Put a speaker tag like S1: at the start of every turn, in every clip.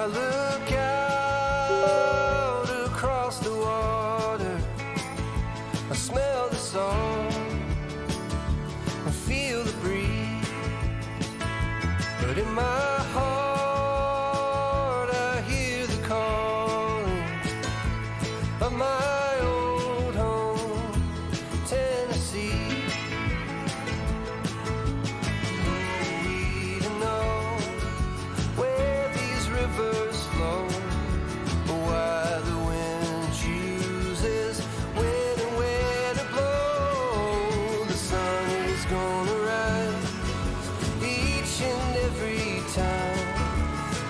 S1: I look out across the water, I smell the salt and feel the breeze. But in my heart I hear the calling of my old home, Tennessee. We don't know where these rivers flow, or why the wind chooses when and where to blow. The sun is gonna rise each and every time,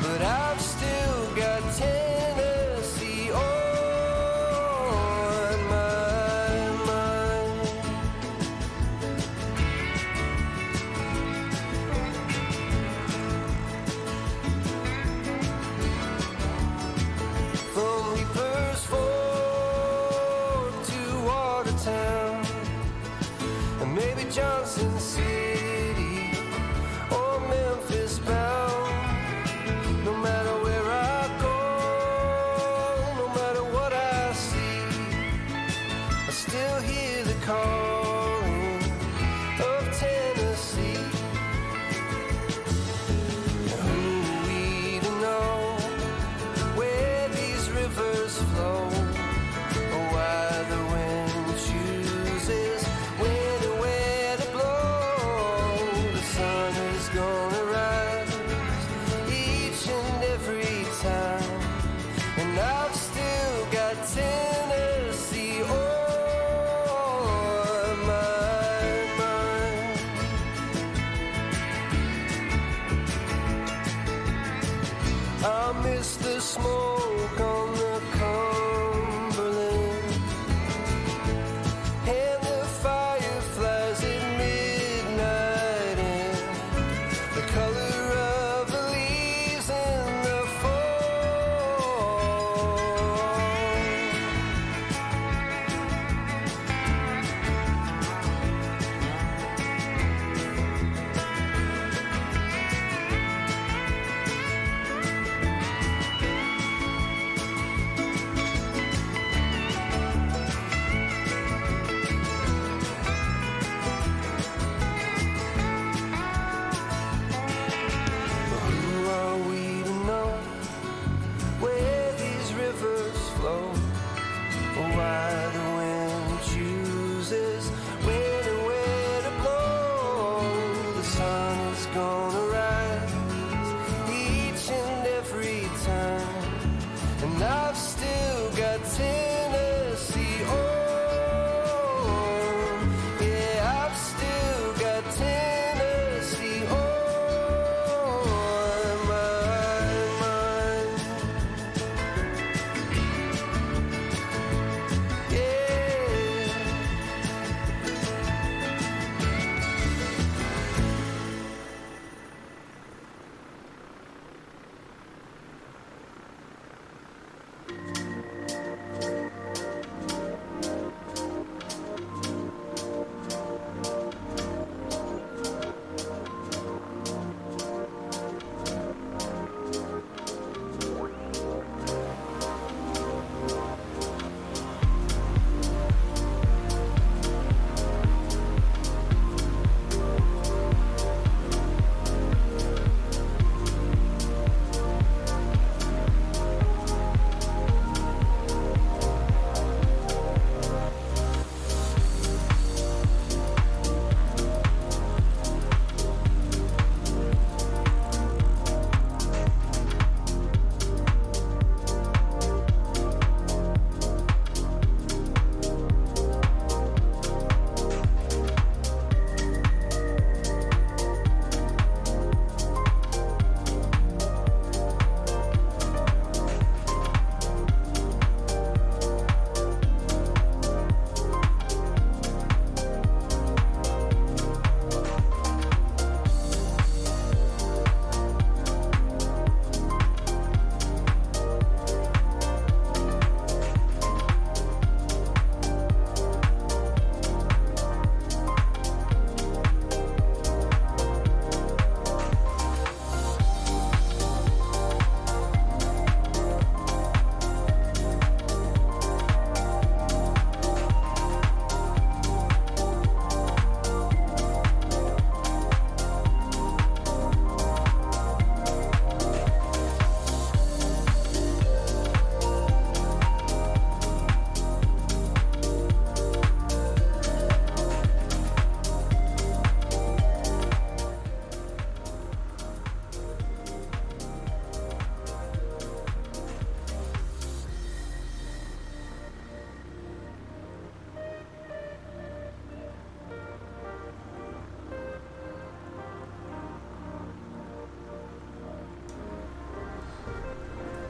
S1: but I've still got Tennessee on my mind. From Reaper's Ford to Watertown, and maybe Johnson City or Memphis bound. No matter where I go, no matter what I see, I still hear the calling of Tennessee. And who we don't know where these rivers flow, or why the wind chooses when and where to blow. The sun is gonna rise each and every time, and I've still got Tennessee on my mind. I miss the smoke on the corner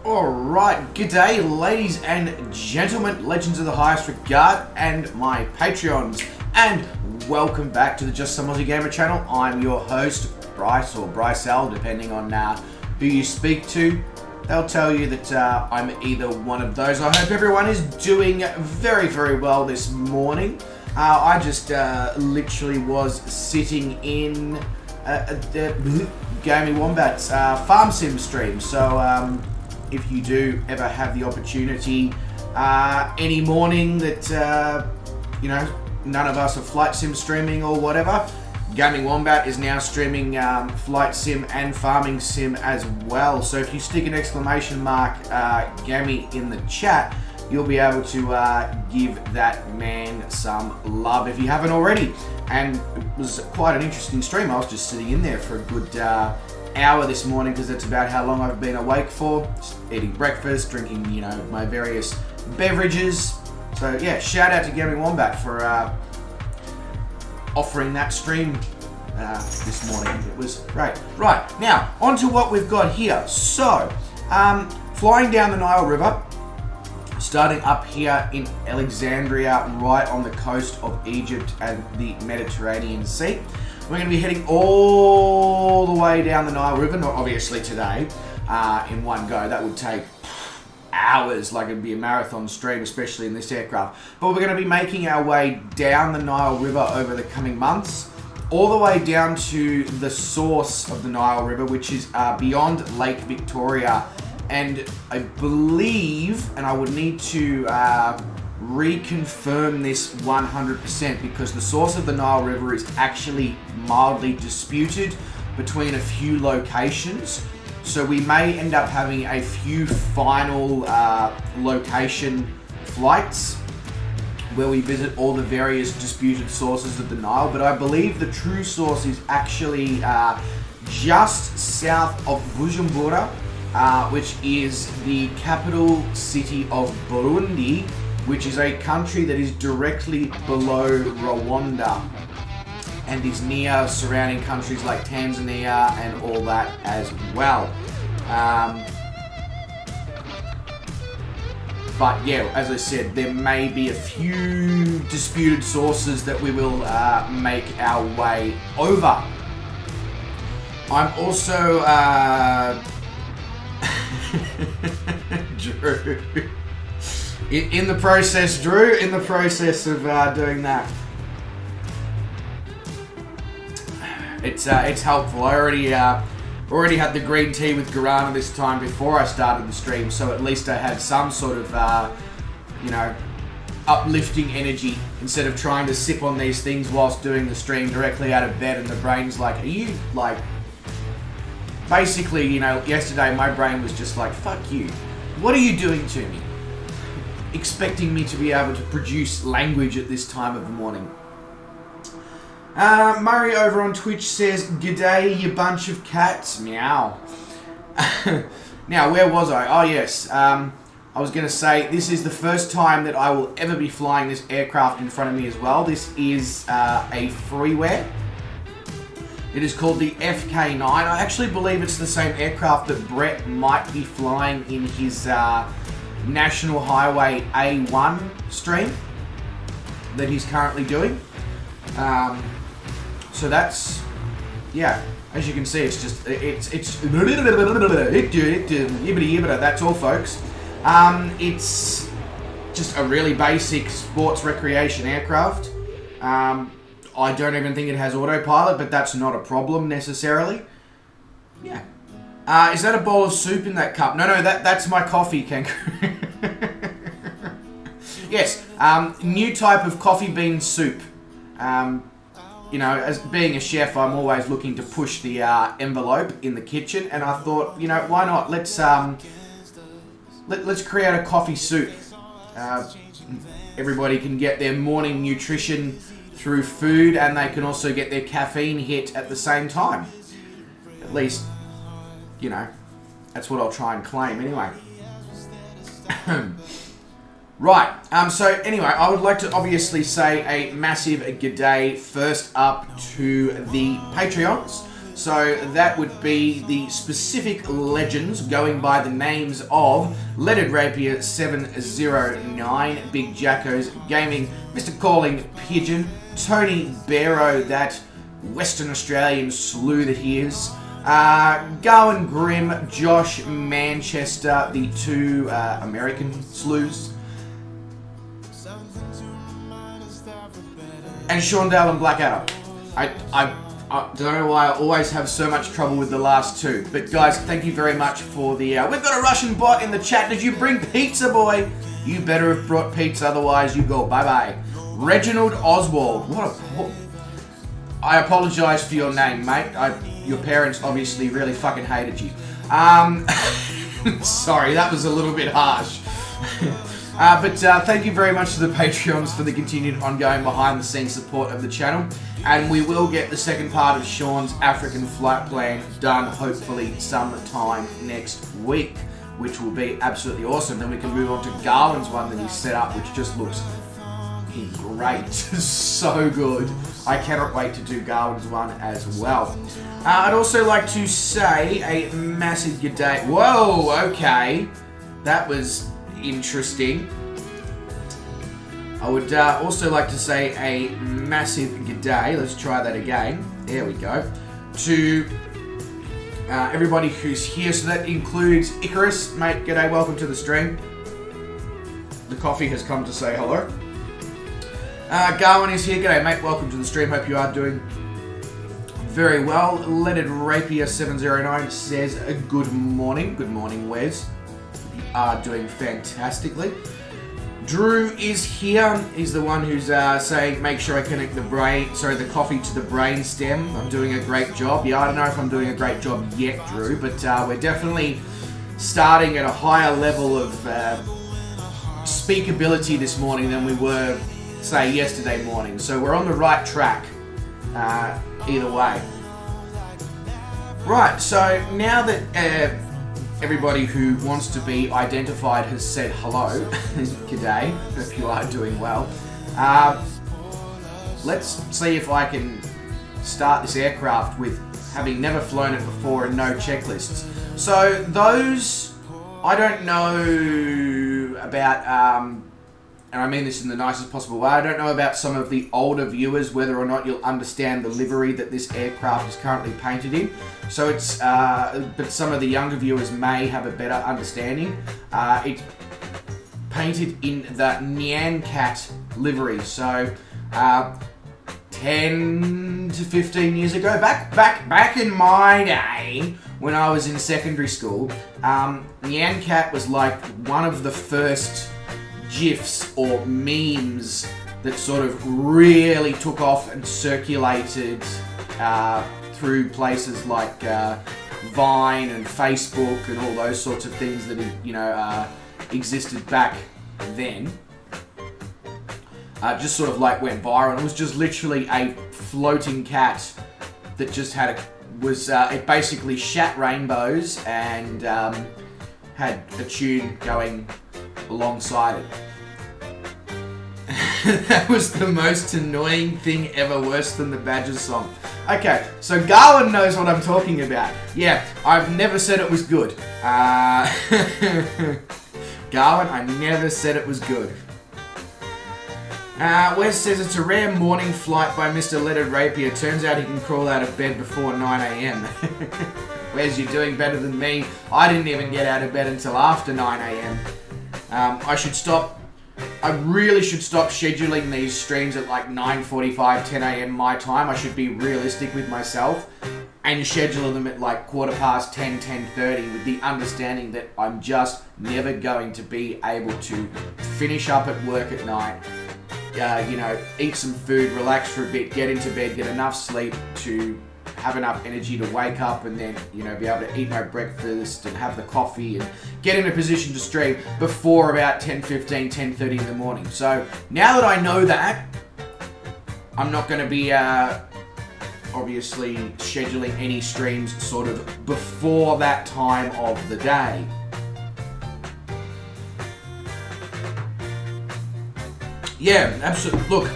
S2: Alright, good day ladies and gentlemen, legends of the highest regard and my Patreons, and welcome back to the Just Some Aussie Gamer channel. I'm your host, Bryce, or Brycel, depending on who you speak to. They'll tell you that I'm either one of those. I hope everyone is doing very, very well this morning. I just literally was sitting in the Gaming Wombat's Farm Sim stream, so if you do ever have the opportunity any morning that none of us are flight sim streaming or whatever, Gaming Wombat is now streaming flight sim and farming sim as well. So if you stick an exclamation mark Gammy in the chat, you'll be able to give that man some love if you haven't already. And it was quite an interesting stream. I was just sitting in there for a good hour this morning because that's about how long I've been awake for. Just eating breakfast, drinking, my various beverages. So yeah, shout out to Gaming Wombat for offering that stream this morning. It was great. Right, now on to what we've got here. So, flying down the Nile River, starting up here in Alexandria, right on the coast of Egypt and the Mediterranean Sea. We're going to be heading all the way down the Nile River, not obviously today, in one go. That would take hours, like it'd be a marathon stream, especially in this aircraft. But we're going to be making our way down the Nile River over the coming months, all the way down to the source of the Nile River, which is beyond Lake Victoria. And I believe, and I would need to reconfirm this 100%, because the source of the Nile River is actually mildly disputed between a few locations. So we may end up having a few final location flights where we visit all the various disputed sources of the Nile. But I believe the true source is actually just south of Bujumbura, which is the capital city of Burundi, which is a country that is directly below Rwanda and is near surrounding countries like Tanzania and all that as well. But yeah, as I said, there may be a few disputed sources that we will make our way over. I'm also Drew. In the process, Drew, in the process of doing that. It's helpful. I already had the green tea with guarana this time before I started the stream, so at least I had some sort of, uplifting energy instead of trying to sip on these things whilst doing the stream directly out of bed, and the brain's like, are you, like... Basically, yesterday my brain was just like, fuck you. What are you doing to me? Expecting me to be able to produce language at this time of the morning. Murray over on Twitch says, "G'day, you bunch of cats." Meow. Now, where was I? Oh, yes. I was going to say, this is the first time that I will ever be flying this aircraft in front of me as well. This is a freeware. It is called the FK9. I actually believe it's the same aircraft that Brett might be flying in his National Highway A1 stream that he's currently doing. So that's, yeah, as you can see, it's just, it's that's all, folks. It's just a really basic sports recreation aircraft. I don't even think it has autopilot, but that's not a problem necessarily. Yeah. Is that a bowl of soup in that cup? No, that's my coffee, Kangaroo. Yes, new type of coffee bean soup. As being a chef, I'm always looking to push the envelope in the kitchen, and I thought, why not? Let's create a coffee soup. Everybody can get their morning nutrition through food, and they can also get their caffeine hit at the same time. At least, that's what I'll try and claim anyway. Right, so anyway, I would like to obviously say a massive g'day first up to the Patreons. So that would be the specific legends going by the names of Leaded Rapier 709, Big Jackos Gaming, Mr. Calling Pigeon, Tony Barrow, that Western Australian slew that he is, Gowan Grimm, Josh Manchester, the two American slews, and Sean Dale and Blackadder. I don't know why I always have so much trouble with the last two. But guys, thank you very much for the... we've got a Russian bot in the chat. Did you bring pizza, boy? You better have brought pizza, otherwise you go bye-bye. Reginald Oswald. I apologise for your name, mate. Your parents obviously really fucking hated you. Sorry, that was a little bit harsh. But thank you very much to the Patreons for the continued ongoing behind-the-scenes support of the channel. And we will get the second part of Sean's African flight plan done, hopefully sometime next week, which will be absolutely awesome. Then we can move on to Garland's one that he set up, which just looks great. So good. I cannot wait to do Garland's one as well. I'd also like to say a massive good day. Whoa, okay. That was interesting. I would also like to say a massive g'day. Let's try that again. There we go. To everybody who's here. So that includes Icarus. Mate, g'day. Welcome to the stream. The coffee has come to say hello. Garwin is here. G'day, mate. Welcome to the stream. Hope you are doing very well. Leaded Rapier 709 says good morning. Good morning, Wes. You are doing fantastically. Drew is here. He's the one who's saying, make sure I connect the coffee to the brain stem. I'm doing a great job. Yeah, I don't know if I'm doing a great job yet, Drew, but we're definitely starting at a higher level of speakability this morning than we were, say, yesterday morning. So we're on the right track, either way. Right, so now that everybody who wants to be identified has said hello. G'day, hope you are doing well. Let's see if I can start this aircraft with having never flown it before and no checklists. So those, I don't know about, and I mean this in the nicest possible way, I don't know about some of the older viewers whether or not you'll understand the livery that this aircraft is currently painted in. So it's, but some of the younger viewers may have a better understanding. It's painted in the Nyan Cat livery. So 10 to 15 years ago, back in my day when I was in secondary school, Nyan Cat was like one of the first GIFs or memes that sort of really took off and circulated through places like Vine and Facebook and all those sorts of things that existed back then. Just sort of like went viral. It was just literally a floating cat that just had it basically shat rainbows and had a tune going alongside it. That was the most annoying thing ever, worse than the Badgers song. Okay, so Garland knows what I'm talking about. Yeah, I've never said it was good. Garland, I never said it was good. Wes says it's a rare morning flight by Mr. Leaded Rapier. Turns out he can crawl out of bed before 9 a.m. Wes, you're doing better than me. I didn't even get out of bed until after 9 a.m. I really should stop scheduling these streams at like 9:45, 10 a.m. my time. I should be realistic with myself and schedule them at like 10:15, 10:30 with the understanding that I'm just never going to be able to finish up at work at night, eat some food, relax for a bit, get into bed, get enough sleep to have enough energy to wake up and then, be able to eat my breakfast and have the coffee and get in a position to stream before about 10:15, 10:30 in the morning. So now that I know that, I'm not going to be obviously scheduling any streams sort of before that time of the day. Yeah, absolutely. Look,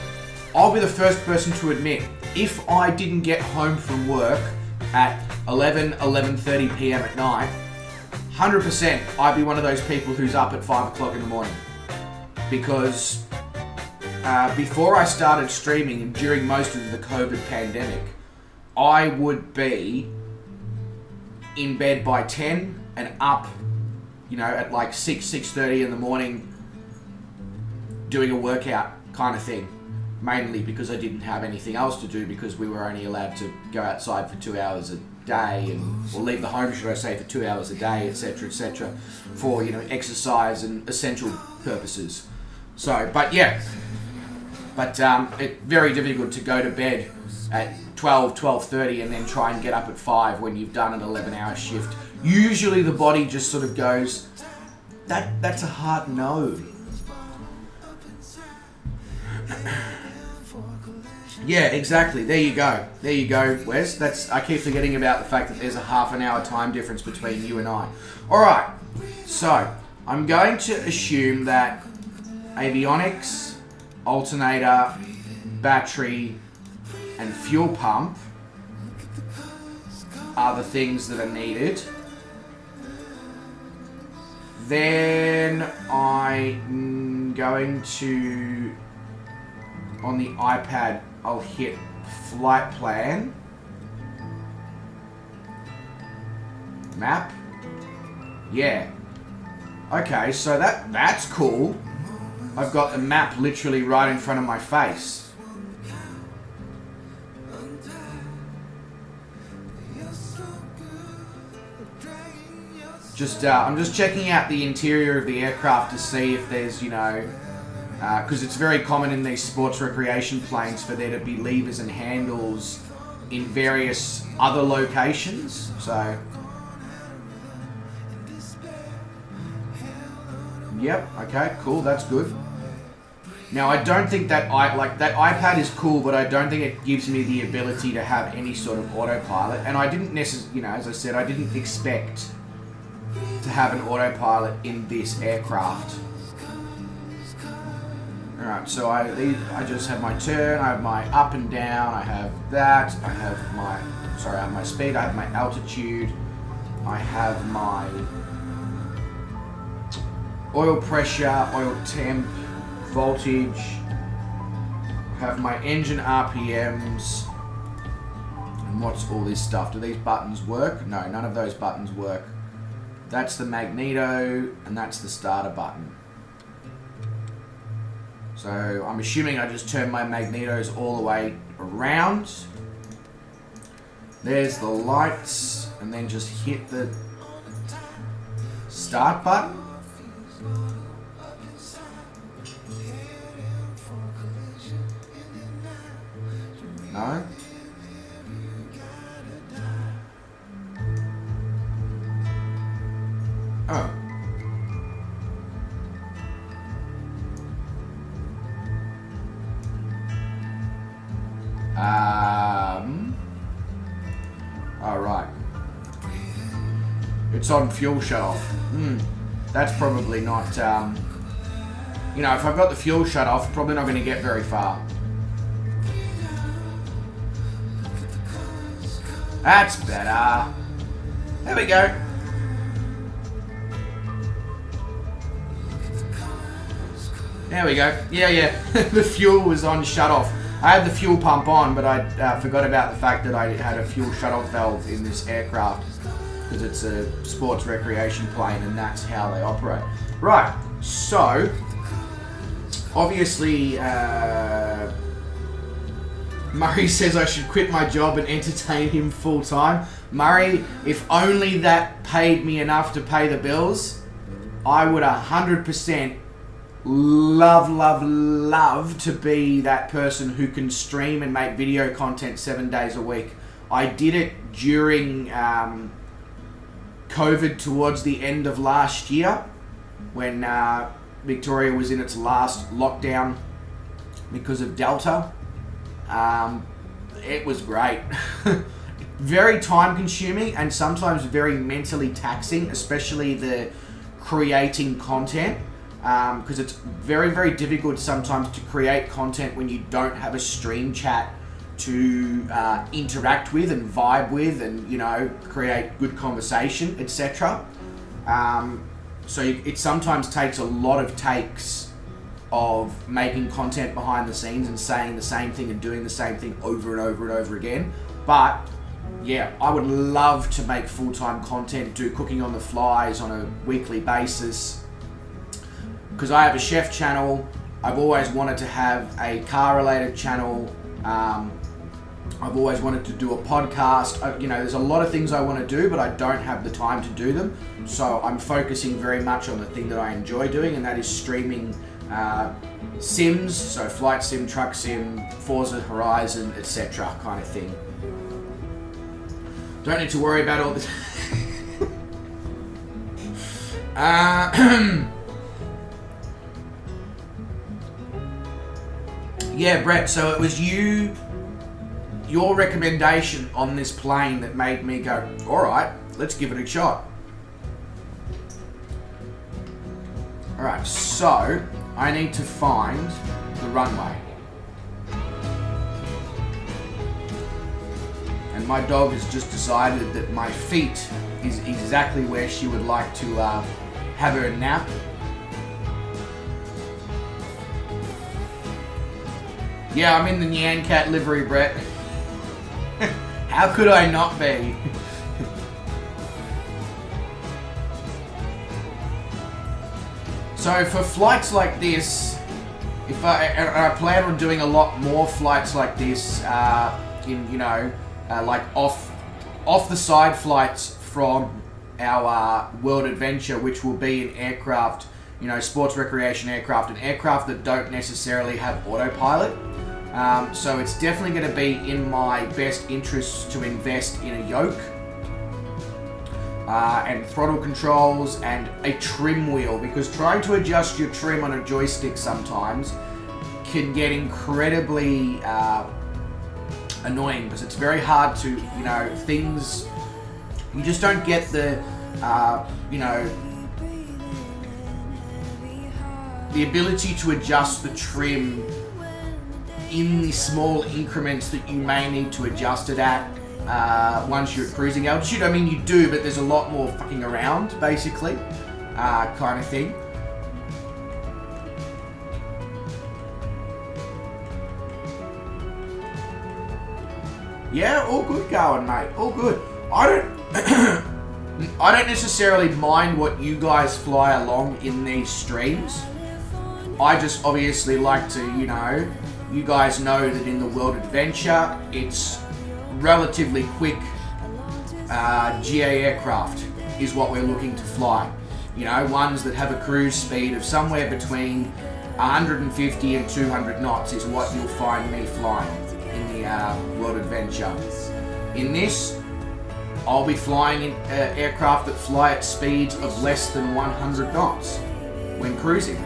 S2: I'll be the first person to admit, if I didn't get home from work at 11:30 p.m. at night, 100% I'd be one of those people who's up at 5 o'clock in the morning. Because before I started streaming and during most of the COVID pandemic, I would be in bed by 10 and up, at like 6:30 in the morning doing a workout kind of thing. Mainly because I didn't have anything else to do, because we were only allowed to go outside for 2 hours a day or leave the home, should I say, for 2 hours a day, etc., for, exercise and essential purposes. So, it's very difficult to go to bed at 12:30 and then try and get up at 5 when you've done an 11-hour shift. Usually the body just sort of goes, that's a hard no. Yeah, exactly. There you go, Wes. I keep forgetting about the fact that there's a half an hour time difference between you and I. Alright, so I'm going to assume that avionics, alternator, battery, and fuel pump are the things that are needed. Then I'm going to, on the iPad, I'll hit flight plan, map. Yeah. Okay, so that's cool. I've got the map literally right in front of my face. I'm just checking out the interior of the aircraft to see if there's, because it's very common in these sports recreation planes for there to be levers and handles in various other locations. So, yep, okay, cool, that's good. Now, I don't think that that iPad is cool, but I don't think it gives me the ability to have any sort of autopilot. And I didn't necessarily, as I said, I didn't expect to have an autopilot in this aircraft. Alright, so I just have my turn, I have my up and down, I have that, I have my speed, I have my altitude, I have my oil pressure, oil temp, voltage, I have my engine RPMs, and what's all this stuff? Do these buttons work? No, none of those buttons work. That's the magneto, and that's the starter button. So I'm assuming I just turn my magnetos all the way around. There's the lights, and then just hit the start button. No? Oh. Alright. It's on fuel shut off. That's probably not, if I've got the fuel shut off, probably not going to get very far. That's better. There we go. There we go. Yeah. The fuel was on shut off. I had the fuel pump on, but I forgot about the fact that I had a fuel shut-off valve in this aircraft, because it's a sports recreation plane and that's how they operate. Right, so obviously Murray says I should quit my job and entertain him full time. Murray, if only that paid me enough to pay the bills, I would 100% love to be that person who can stream and make video content 7 days a week. I did it during COVID towards the end of last year, when Victoria was in its last lockdown because of Delta. It was great. Very time consuming and sometimes very mentally taxing, especially the creating content. Because it's very, very difficult sometimes to create content when you don't have a stream chat to interact with and vibe with, and create good conversation, etc. So it sometimes takes a lot of takes of making content behind the scenes and saying the same thing and doing the same thing over and over and over again. But yeah, I would love to make full-time content, do cooking on the flies on a weekly basis, because I have a chef channel. I've always wanted to have a car-related channel. I've always wanted to do a podcast. There's a lot of things I want to do, but I don't have the time to do them. So I'm focusing very much on the thing that I enjoy doing, and that is streaming sims, so flight sim, truck sim, Forza Horizon, etc. kind of thing. Don't need to worry about all this. Yeah, Brett, so it was your recommendation on this plane that made me go, alright, let's give it a shot. Alright, so I need to find the runway. And my dog has just decided that my feet is exactly where she would like to have her nap. Yeah, I'm in the Nyan Cat livery, Brett. How could I not be? So for flights like this, if I plan on doing a lot more flights like this, like off the side flights from our World Adventure, which will be an aircraft, sports recreation aircraft, an aircraft that don't necessarily have autopilot. So it's definitely going to be in my best interest to invest in a yoke and throttle controls and a trim wheel, because trying to adjust your trim on a joystick sometimes can get incredibly annoying, because it's very hard to, things, you just don't get the, the ability to adjust the trim in the small increments that you may need to adjust it at once you're at cruising altitude. I mean, you do, but there's a lot more fucking around, basically, kind of thing. Yeah, all good going, mate. All good. I don't necessarily mind what you guys fly along in these streams. I just obviously like to, you guys know that in the World Adventure, it's relatively quick GA aircraft is what we're looking to fly. Ones that have a cruise speed of somewhere between 150 and 200 knots is what you'll find me flying in the World Adventure. In this, I'll be flying in aircraft that fly at speeds of less than 100 knots when cruising,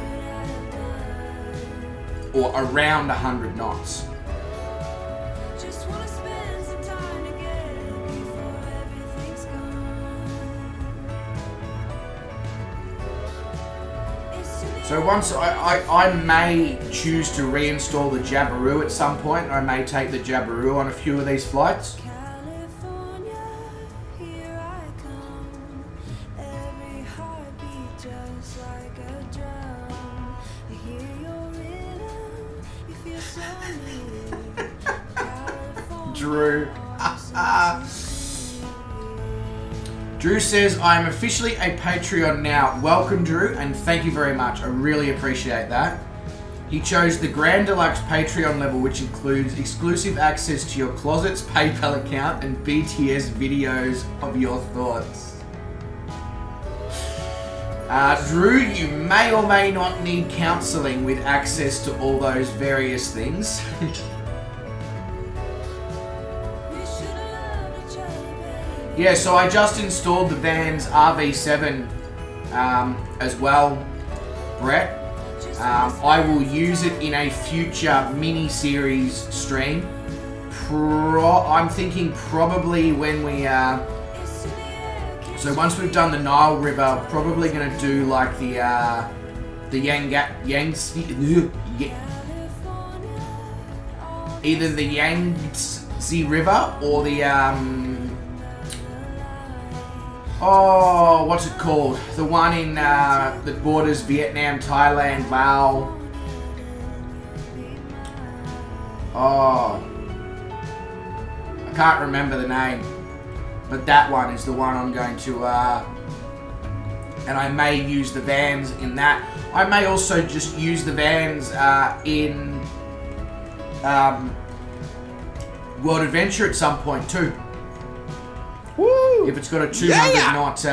S2: or around 100 knots. So once I may choose to reinstall the Jabiru at some point, and I may take the Jabiru on a few of these flights. Drew. Drew says, I'm officially a Patreon now. Welcome, Drew, and thank you very much. I really appreciate that. He chose the Grand Deluxe Patreon level, which includes exclusive access to your closet's PayPal account and BTS videos of your thoughts. Drew, you may or may not need counselling with access to all those various things. Yeah, so I just installed the Vans RV7 as well, Brett. I will use it in a future mini-series stream. I'm thinking probably when we... so once we've done the Nile River, probably going to do like the either the Yangtze River or the what's it called? The one in that borders Vietnam, Thailand, Laos. I can't remember the name, but that one is the one I'm going to, and I may use the vans in that. I may also just use the vans in World Adventure at some point too.
S3: Woo!
S2: If it's got a 200 knot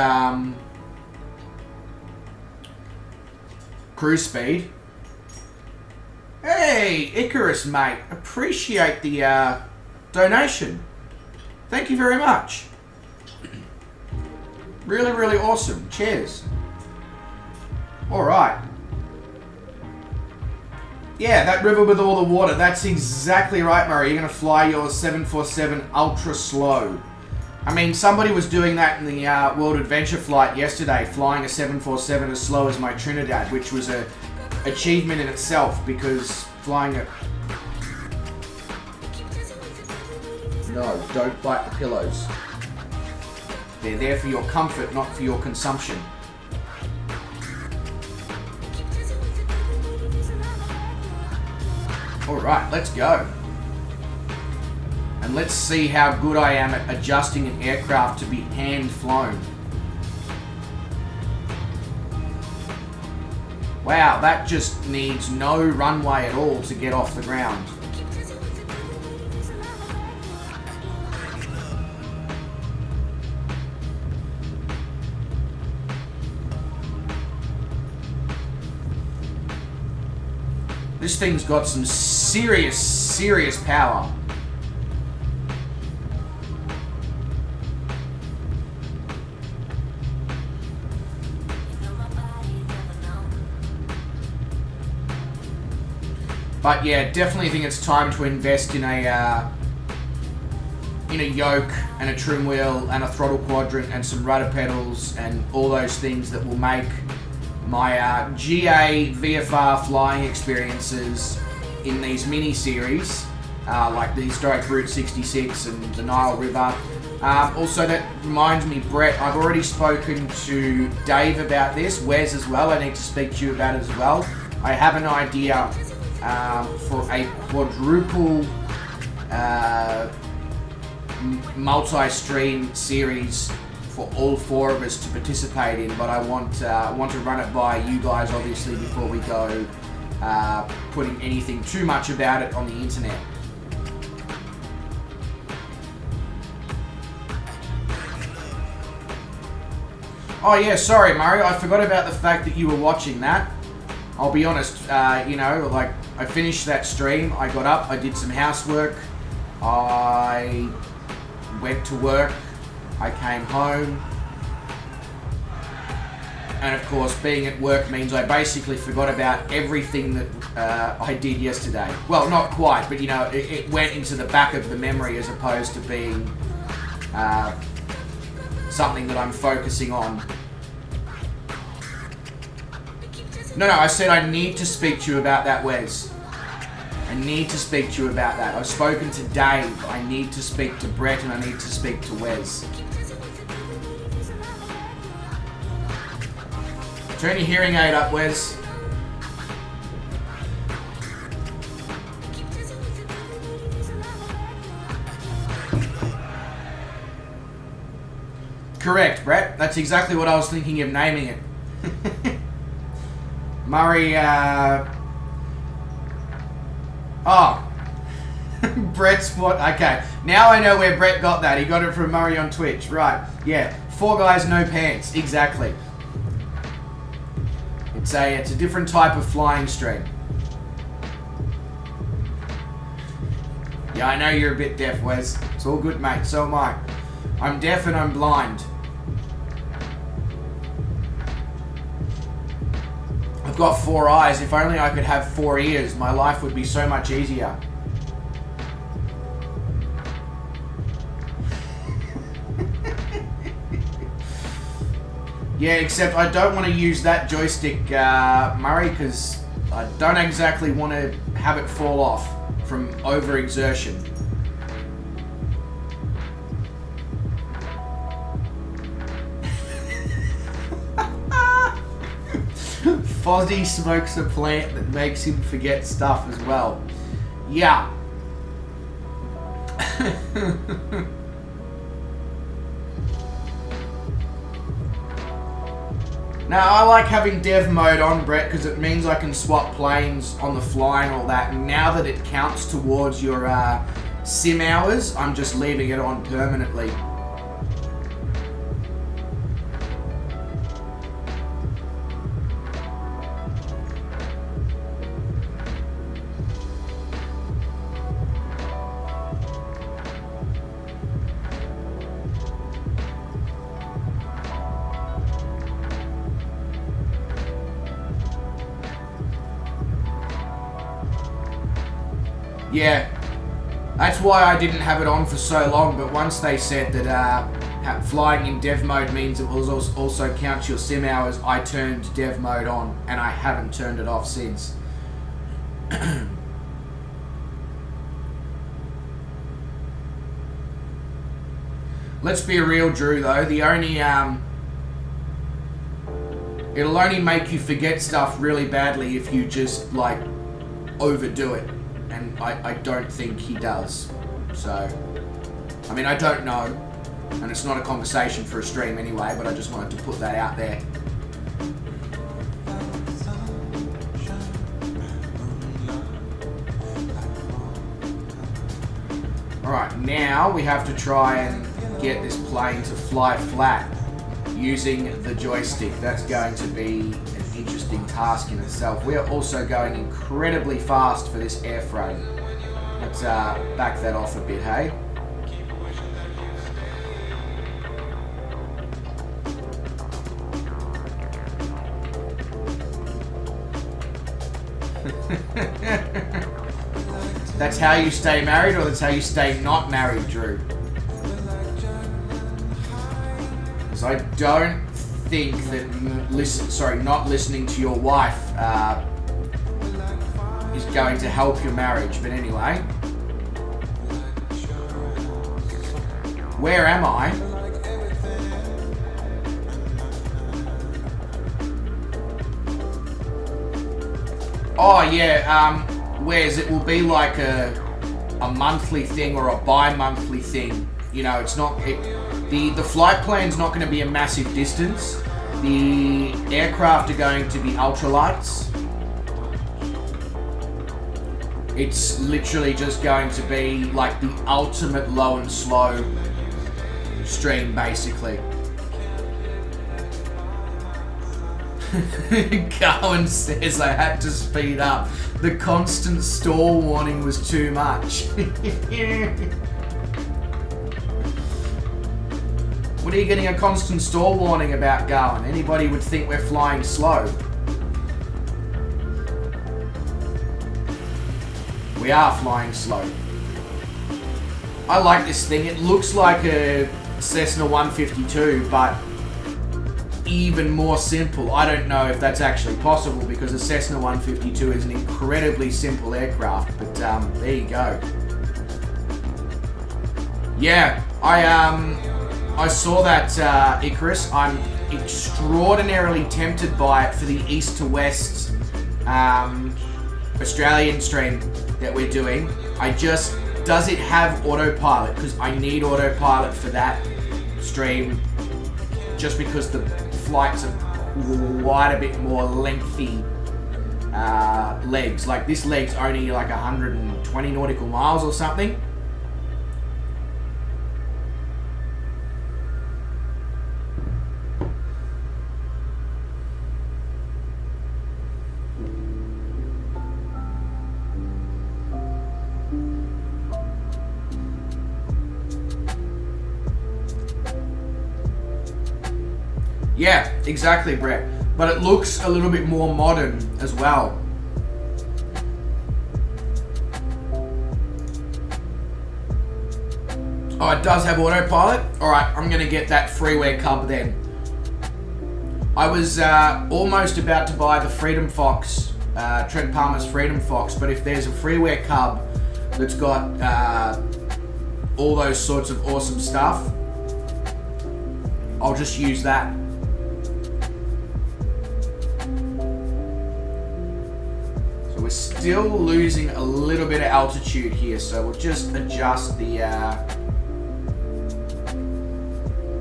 S2: cruise speed. Hey, Icarus, mate. Appreciate the donation. Thank you very much. Really, really awesome. Cheers. Alright. Yeah, that river with all the water. That's exactly right, Murray. You're going to fly your 747 ultra slow. I mean, somebody was doing that in the World Adventure flight yesterday, flying a 747 as slow as my Trinidad, which was a achievement in itself, because flying a... No, don't bite the pillows. They're there for your comfort, not for your consumption. Alright, let's go. And let's see how good I am at adjusting an aircraft to be hand-flown. Wow, that just needs no runway at all to get off the ground. This thing's got some serious power. But yeah, definitely think it's time to invest in a yoke and a trim wheel and a throttle quadrant and some rudder pedals and all those things that will make my GA VFR flying experiences in these mini-series, like the Historic Route 66 and the Nile River. Also, that reminds me, Brett, I've already spoken to Dave about this, Wes as well. I need to speak to you about it as well. I have an idea for a quadruple multi-stream series for all four of us to participate in, but I want to run it by you guys obviously before we go putting anything too much about it on the internet. Oh yeah, sorry Murray, I forgot about the fact that you were watching that. I'll be honest, like I finished that stream, I got up, I did some housework, I went to work, I came home, and of course being at work means I basically forgot about everything that I did yesterday. Well, not quite, but it went into the back of the memory as opposed to being something that I'm focusing on. No, I said I need to speak to you about that, Wes. I need to speak to you about that. I've spoken to Dave, I need to speak to Brett, and I need to speak to Wes. Turn your hearing aid up, Wes. Correct, Brett. That's exactly what I was thinking of naming it. Murray, Brett's what? Okay. Now I know where Brett got that. He got it from Murray on Twitch. Right. Yeah. 4 guys, no pants. Exactly. It's a different type of flying stream. Yeah, I know you're a bit deaf, Wes. It's all good, mate. So am I. I'm deaf and I'm blind. I've got 4 eyes. If only I could have 4 ears, my life would be so much easier. Yeah, except I don't want to use that joystick, Murray, because I don't exactly want to have it fall off from overexertion. Fozzie smokes a plant that makes him forget stuff as well. Yeah. Now, I like having dev mode on, Brett, because it means I can swap planes on the fly and all that. And now that it counts towards your sim hours, I'm just leaving it on permanently. Yeah, that's why I didn't have it on for so long, but once they said that flying in dev mode means it will also count your sim hours, I turned dev mode on, and I haven't turned it off since. Let's be real, Drew, though. The only, it'll only make you forget stuff really badly if you just, like, overdo it. And I don't think he does. So, I mean, I don't know. And it's not a conversation for a stream anyway, but I just wanted to put that out there. Alright, now we have to try and get this plane to fly flat using the joystick. That's going to be an interesting task in itself. We are also going incredibly fast for this airframe. Let's back that off a bit, hey? That's how you stay married, or that's how you stay not married, Drew? Because I don't think that not listening to your wife is going to help your marriage. But anyway, where am I? Oh yeah, whereas it will be like a monthly thing or a bi-monthly thing. You know, it's not the flight plan's not going to be a massive distance. The aircraft are going to be ultralights. It's literally just going to be like the ultimate low and slow stream, basically. Cohen says I had to speed up. The constant stall warning was too much. What are you getting a constant stall warning about, Garland? Anybody would think we're flying slow. We are flying slow. I like this thing. It looks like a Cessna 152, but even more simple. I don't know if that's actually possible because a Cessna 152 is an incredibly simple aircraft, but there you go. Yeah, I saw that Icarus. I'm extraordinarily tempted by it for the east to west Australian stream that we're doing. Does it have autopilot? Because I need autopilot for that stream, just because the flights are quite a bit more lengthy legs. Like this leg's only like 120 nautical miles or something. Yeah, exactly, Brett. But it looks a little bit more modern as well. Oh, it does have autopilot? Alright, I'm going to get that freeware cub then. I was almost about to buy the Freedom Fox, Trent Palmer's Freedom Fox, but if there's a freeware cub that's got all those sorts of awesome stuff, I'll just use that. So we're still losing a little bit of altitude here, so we'll just adjust the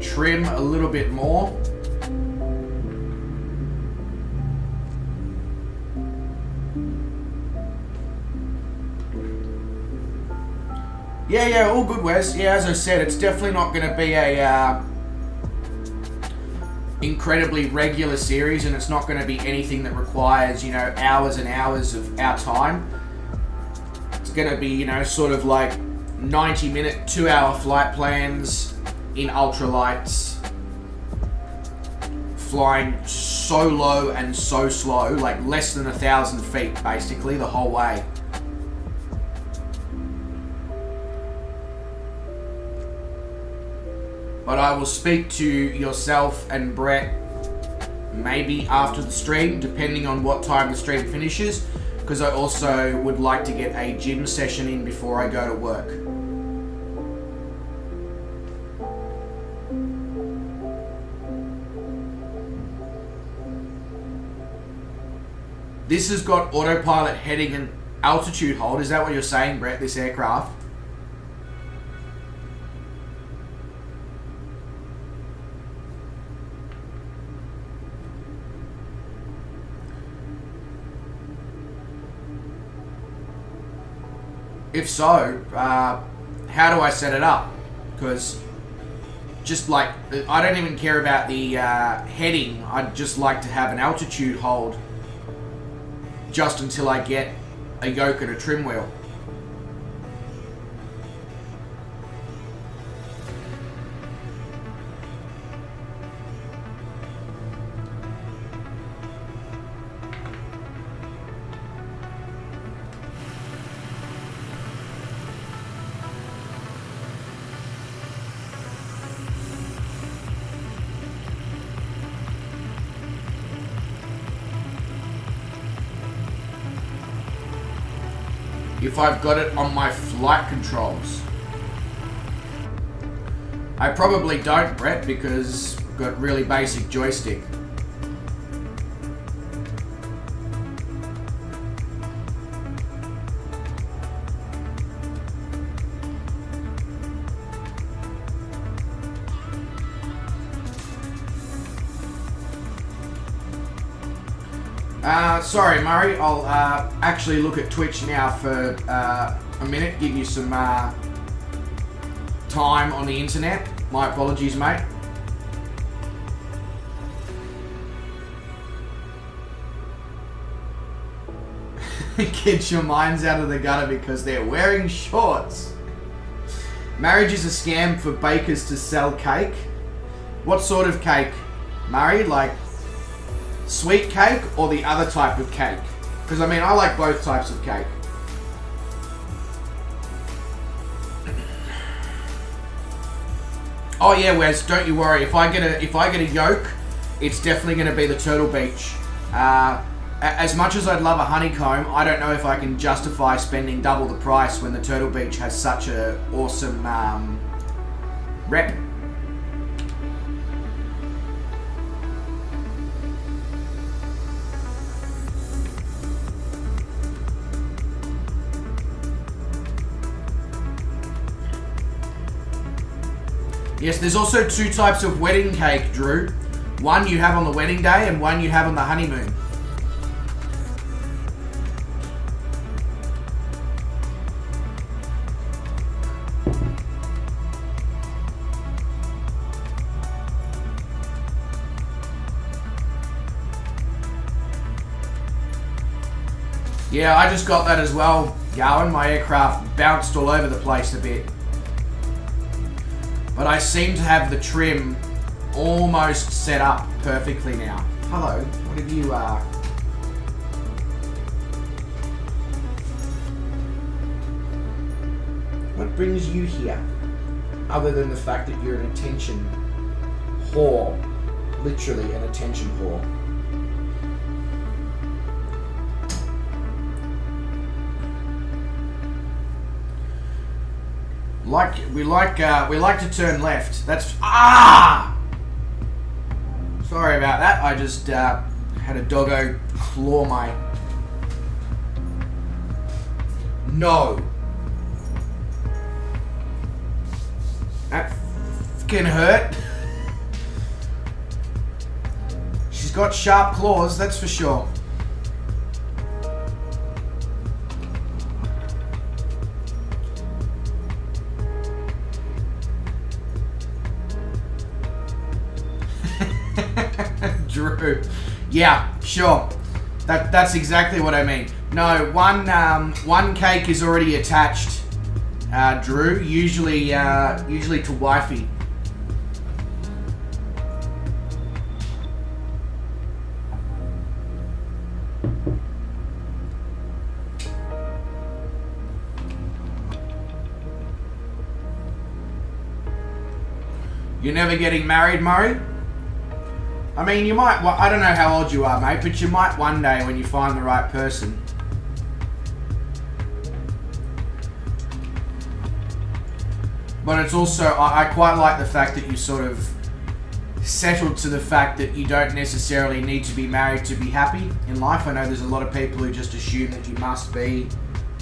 S2: trim a little bit more. Yeah, all good, Wes. Yeah, as I said, it's definitely not going to be a incredibly regular series, and it's not going to be anything that requires, hours and hours of our time. It's going to be, sort of like 90-minute, 2-hour flight plans in ultralights, flying so low and so slow, like less than 1,000 feet, basically, the whole way. But I will speak to yourself and Brett maybe after the stream, depending on what time the stream finishes, because I also would like to get a gym session in before I go to work. This has got autopilot heading and altitude hold. Is that what you're saying, Brett, this aircraft? If so, how do I set it up? Because just like, I don't even care about the heading. I'd just like to have an altitude hold just until I get a yoke and a trim wheel. If I've got it on my flight controls. I probably don't, Brett, because I've got really basic joystick. Sorry, Murray, I'll actually look at Twitch now for a minute, give you some time on the internet. My apologies, mate. Get your minds out of the gutter because they're wearing shorts. Marriage is a scam for bakers to sell cake. What sort of cake, Murray? Like sweet cake or the other type of cake? Because I mean, I like both types of cake. Oh yeah, Wes, don't you worry. If I get a yoke, it's definitely going to be the Turtle Beach. As much as I'd love a honeycomb, I don't know if I can justify spending double the price when the Turtle Beach has such a awesome rep. Yes, there's also two types of wedding cake, Drew. One you have on the wedding day and one you have on the honeymoon. Yeah, I just got that as well, Gowan. My aircraft bounced all over the place a bit. But I seem to have the trim almost set up perfectly now. Hello, what have you, what brings you here? Other than the fact that you're an attention whore. Literally an attention whore. We like to turn left. That's Sorry about that. I just had a doggo claw my. No. That fucking hurt. She's got sharp claws, that's for sure. Drew. Yeah, sure. That's exactly what I mean. No, one cake is already attached, Drew. Usually to wifey. You're never getting married, Murray? I mean, you might, I don't know how old you are, mate, but you might one day when you find the right person. But it's also, I quite like the fact that you sort of settled to the fact that you don't necessarily need to be married to be happy in life. I know there's a lot of people who just assume that you must be.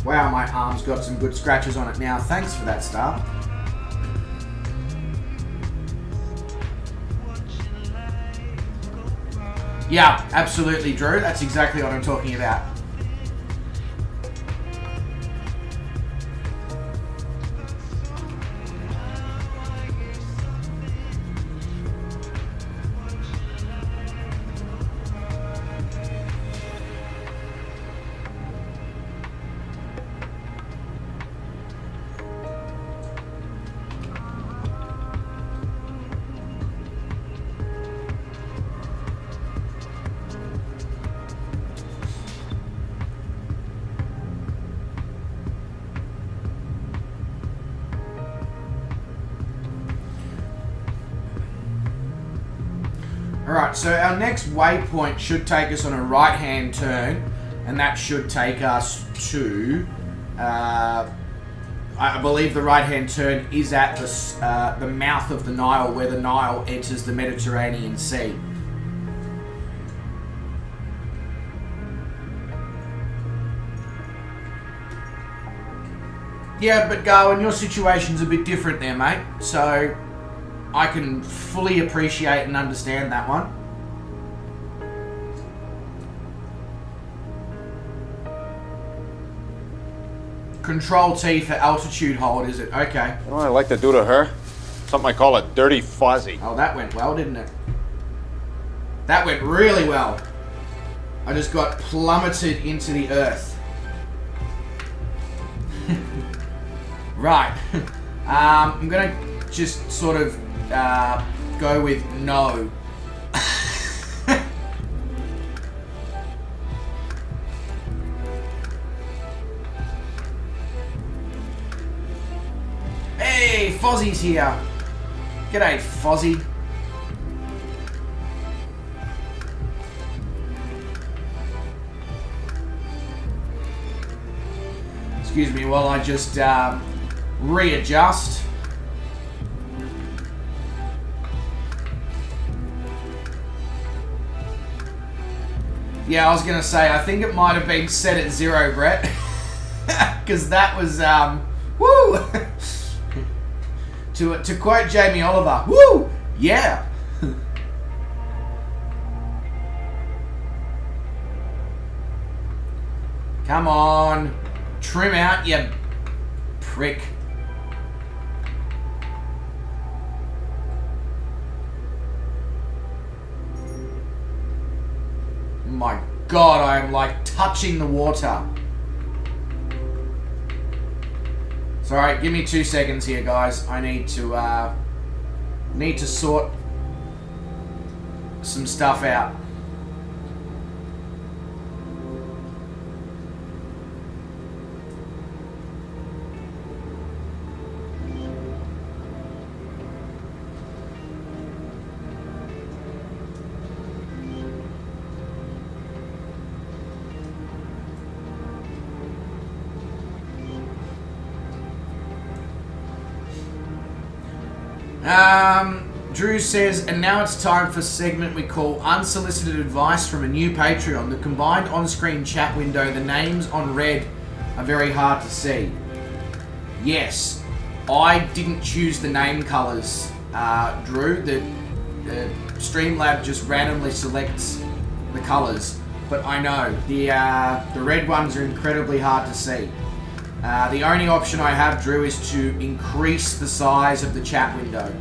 S2: Wow, my arm's got some good scratches on it now. Thanks for that, Star. Yeah, absolutely, Drew. That's exactly what I'm talking about. Alright, so our next waypoint should take us on a right-hand turn, and that should take us to, I believe the right-hand turn is at the mouth of the Nile, where the Nile enters the Mediterranean Sea. Yeah, but Garwin, your situation's a bit different there, mate, so I can fully appreciate and understand that one. Control T for altitude hold, is it? Okay.
S3: You know what I like to do to her? Something I call a dirty fuzzy.
S2: Oh, that went well, didn't it? That went really well. I just got plummeted into the earth. Right. I'm gonna just sort of go with no. Hey, Fozzie's here. G'day, Fozzie. Excuse me while I just readjust. Yeah, I was gonna say, I think it might have been set at 0, Brett. Because that was, woo! to quote Jamie Oliver, woo! Yeah! Come on. Trim out, you prick. My God, I am like touching the water. Sorry, give me 2 seconds here, guys. I need to sort some stuff out. Drew says, and now it's time for a segment we call Unsolicited Advice from a New Patreon. The combined on-screen chat window, the names on red are very hard to see. Yes, I didn't choose the name colours, Drew. The Streamlab just randomly selects the colours. But I know, the red ones are incredibly hard to see. The only option I have, Drew, is to increase the size of the chat window.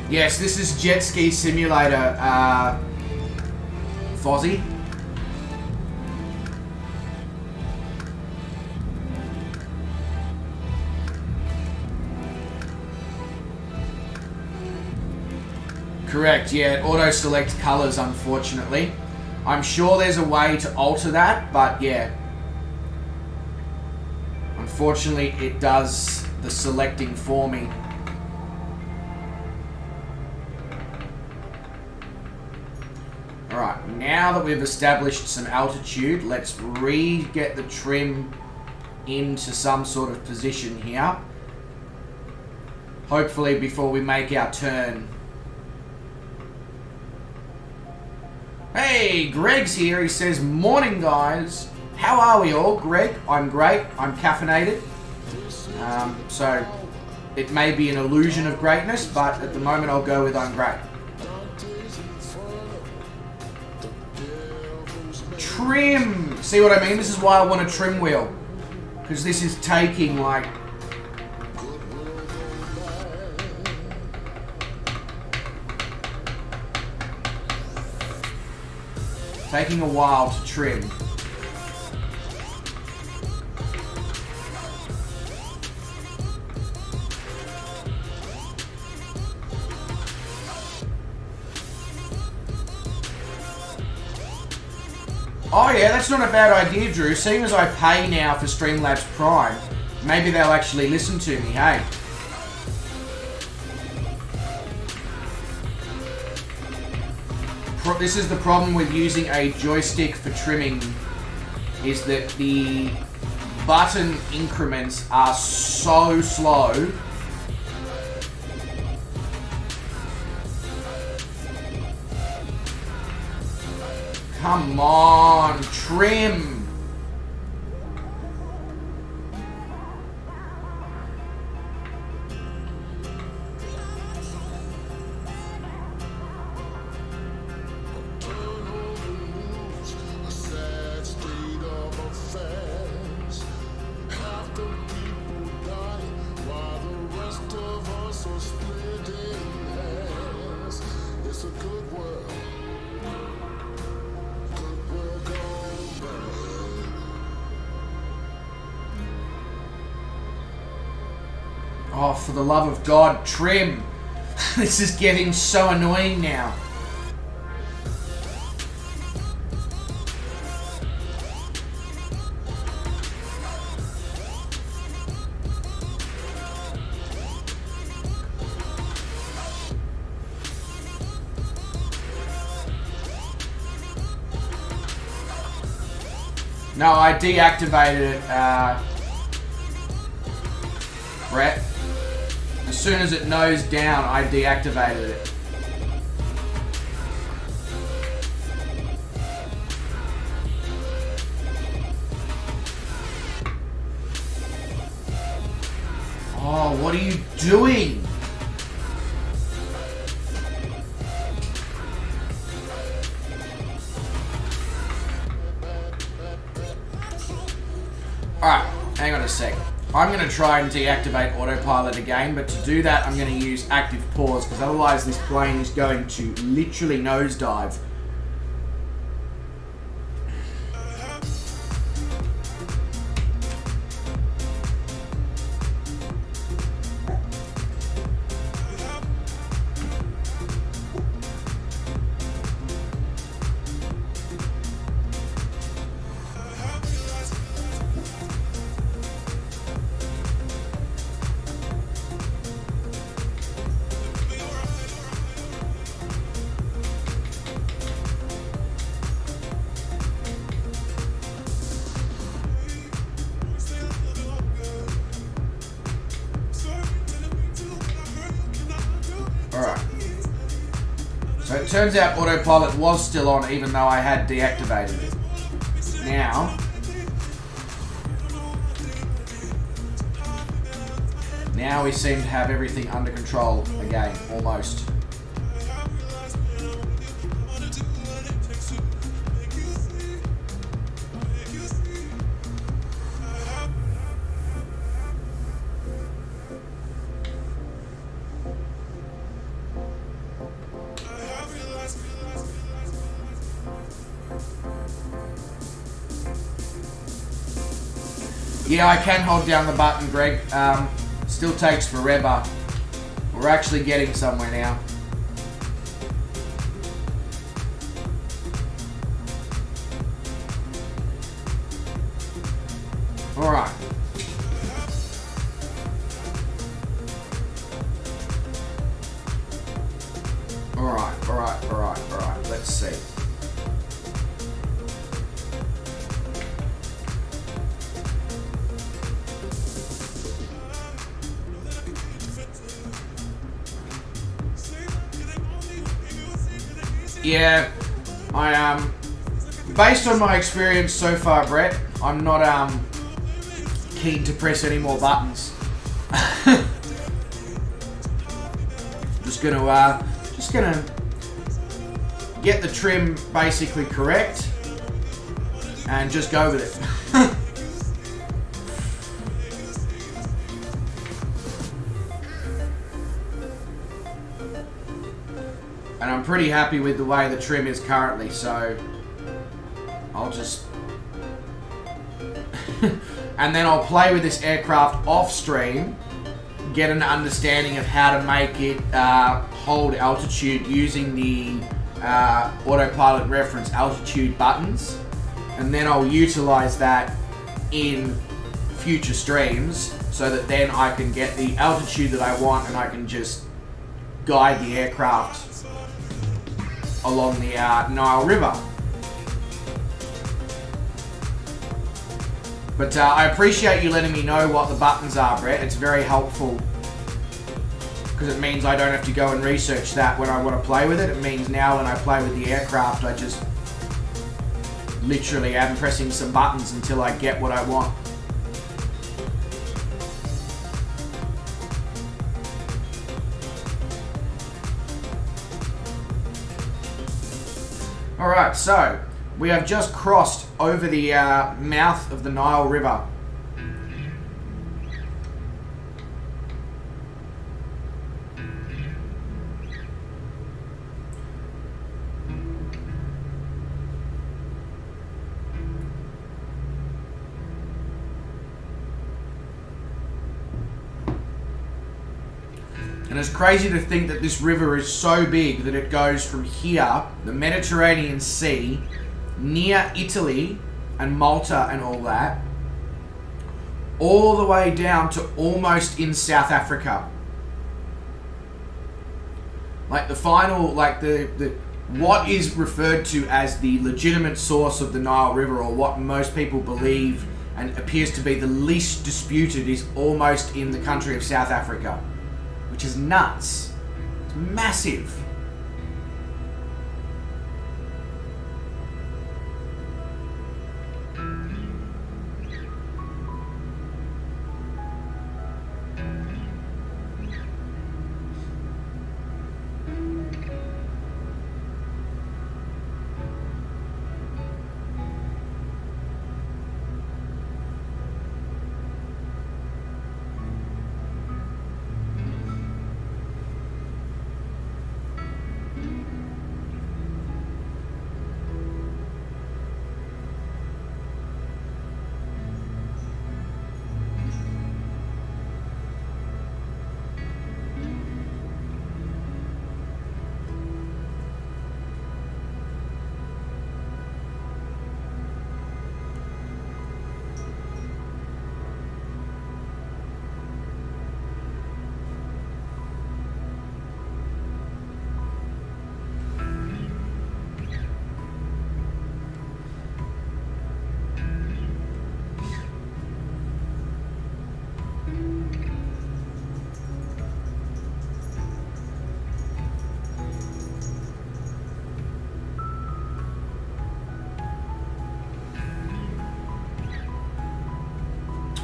S2: Yes, this is Jet Ski Simulator, Fozzie. Correct, yeah, it auto-selects colours, unfortunately. I'm sure there's a way to alter that, but yeah. Unfortunately, it does the selecting for me. Alright, now that we've established some altitude, let's get the trim into some sort of position here. Hopefully before we make our turn. Hey, Greg's here. He says, morning guys. How are we all? Greg, I'm great. I'm caffeinated. So it may be an illusion of greatness, but at the moment I'll go with I'm great. Trim! See what I mean? This is why I want a trim wheel. Because this is taking like... taking a while to trim. Oh yeah, that's not a bad idea, Drew. Seeing as I pay now for Streamlabs Prime, maybe they'll actually listen to me, hey? This is the problem with using a joystick for trimming, is that the button increments are so slow. Come on, trim. Oh, for the love of God, trim. This is getting so annoying now. No, I deactivated it, Brett. As soon as it nosed down, I deactivated it. Oh, what are you doing? Alright, hang on a sec. I'm going to try and deactivate autopilot again, but to do that I'm going to use active pause, because otherwise this plane is going to literally nosedive. So it turns out autopilot was still on even though I had deactivated it. Now we seem to have everything under control again, almost. Yeah, I can hold down the button, Greg. Still takes forever. We're actually getting somewhere now. Alright. Alright. Let's see. Yeah, based on my experience so far, Brett, I'm not keen to press any more buttons. just gonna get the trim basically correct and just go with it. And I'm pretty happy with the way the trim is currently, so I'll just... and then I'll play with this aircraft off stream, get an understanding of how to make it hold altitude using the autopilot reference altitude buttons, and then I'll utilize that in future streams so that then I can get the altitude that I want and I can just guide the aircraft along the Nile River. But I appreciate you letting me know what the buttons are, Brett. It's very helpful because it means I don't have to go and research that when I want to play with it. It means now when I play with the aircraft, I just literally am pressing some buttons until I get what I want. Alright, so we have just crossed over the mouth of the Nile River. And it's crazy to think that this river is so big that it goes from here, the Mediterranean Sea, near Italy and Malta and all that, all the way down to almost in South Africa. Like the final, like the what is referred to as the legitimate source of the Nile River, or what most people believe and appears to be the least disputed, is almost in the country of South Africa. Which is nuts. It's massive.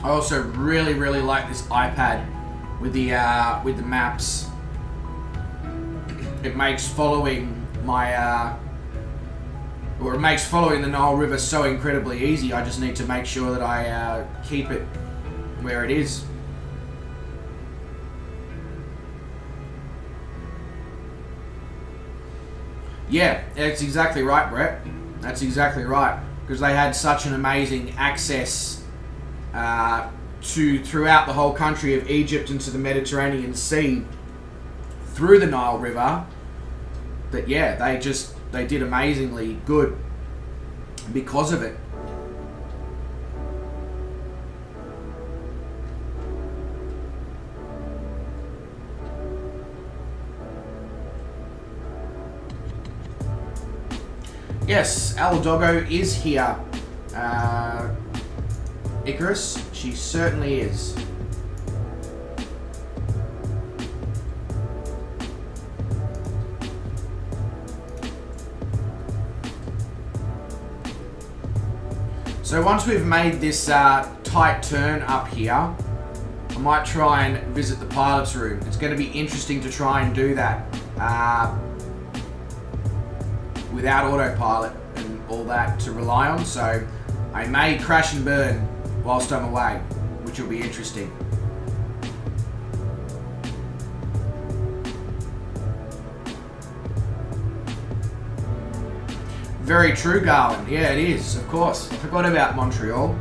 S2: I also really, really like this iPad with the maps. It makes following it makes following the Nile River so incredibly easy. I just need to make sure that I keep it where it is. Yeah, that's exactly right, Brett. That's exactly right. Because they had such an amazing access to throughout the whole country of Egypt into the Mediterranean Sea through the Nile River that, yeah, they did amazingly good because of it. Yes, Aladogo is here. Icarus, she certainly is. So once we've made this tight turn up here, I might try and visit the pilot's room. It's going to be interesting to try and do that without autopilot and all that to rely on. So I may crash and burn whilst I'm away, which will be interesting. Very true, Garland. Yeah, it is, of course. I forgot about Montreal.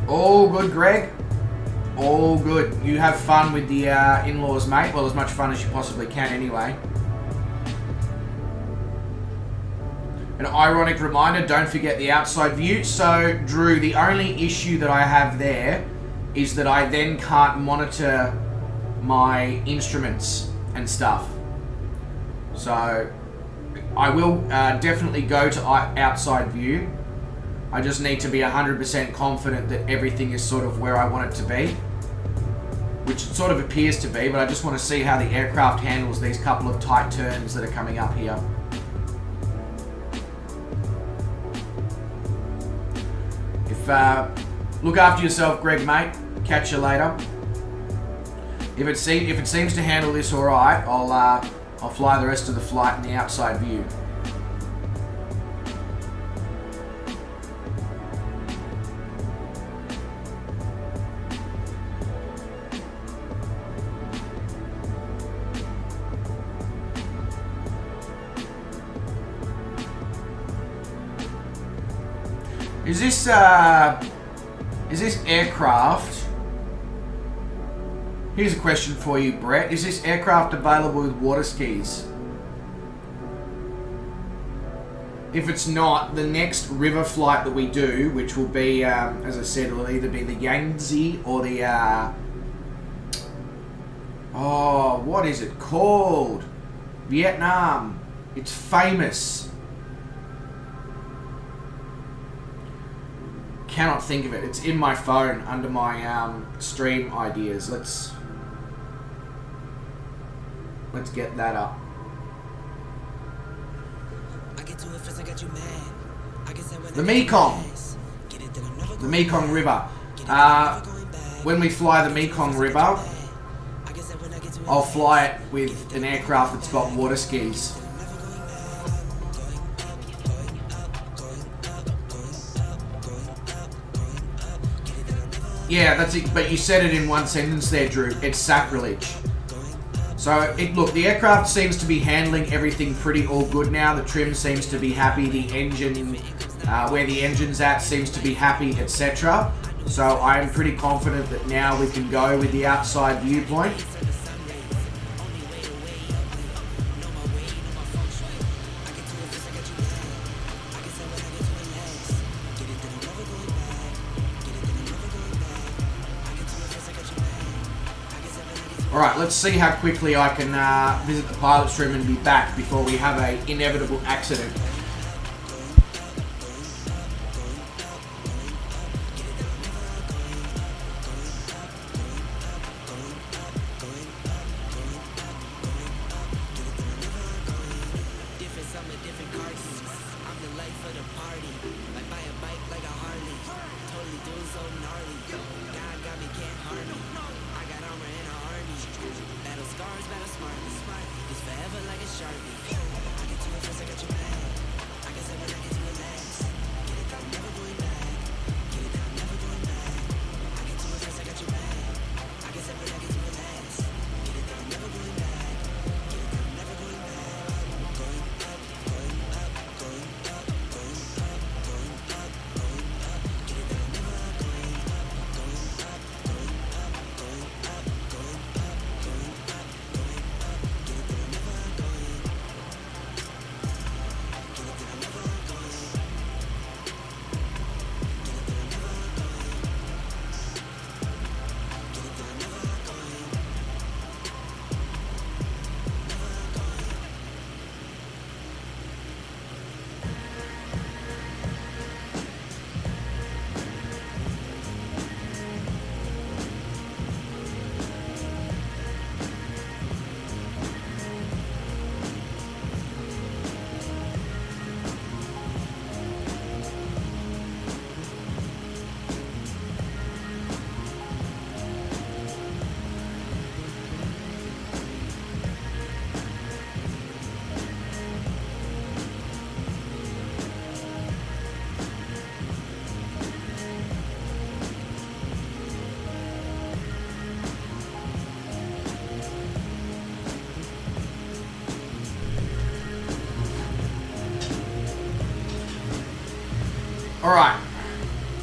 S2: All good, Greg. All good. You have fun with the in-laws, mate. Well, as much fun as you possibly can anyway. An ironic reminder, don't forget the outside view. So, Drew, the only issue that I have there is that I then can't monitor my instruments and stuff. So, I will definitely go to outside view. I just need to be 100% confident that everything is sort of where I want it to be, which it sort of appears to be, but I just want to see how the aircraft handles these couple of tight turns that are coming up here. Look after yourself, Greg, mate. Catch you later. If it seems to handle this all right, I'll fly the rest of the flight in the outside view. Is this aircraft? Here's a question for you, Brett. Is this aircraft available with water skis? If it's not, the next river flight that we do, which will be, as I said, will either be the Yangtze or the, what is it called? Vietnam. It's famous. Cannot think of it. It's in my phone under my stream ideas. Let's get that up. The Mekong. The Mekong River. When we fly the Mekong River, I'll fly it with an aircraft that's got water skis. Yeah, that's it. But you said it in one sentence there, Drew. It's sacrilege. So, look, the aircraft seems to be handling everything pretty all good now. The trim seems to be happy. The engine, where the engine's at, seems to be happy, etc. So, I'm pretty confident that now we can go with the outside viewpoint. Alright, let's see how quickly I can visit the pilot's room and be back before we have an inevitable accident. Alright,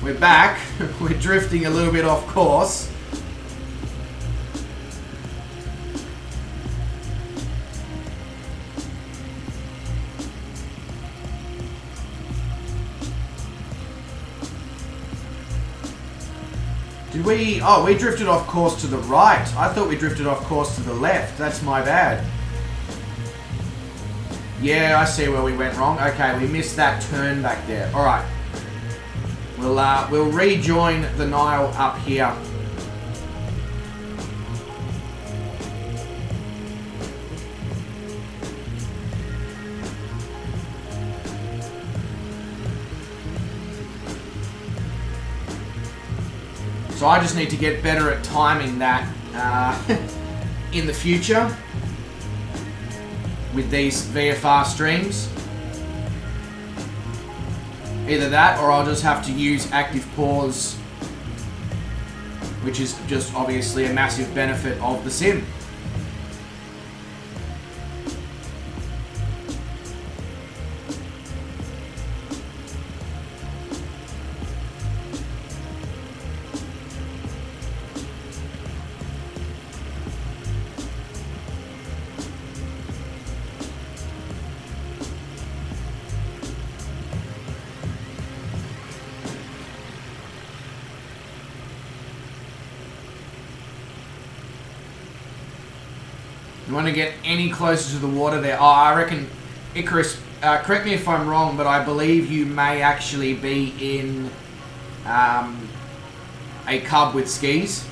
S2: we're back. We're drifting a little bit off course. Did we... Oh, we drifted off course to the right. I thought we drifted off course to the left. That's my bad. Yeah, I see where we went wrong. Okay, we missed that turn back there. Alright. We'll rejoin the Nile up here. So I just need to get better at timing that in the future with these VFR streams. Either that or I'll just have to use active pause, which is just obviously a massive benefit of the sim. You want to get any closer to the water there? Oh, I reckon, Icarus, correct me if I'm wrong, but I believe you may actually be in a cub with skis.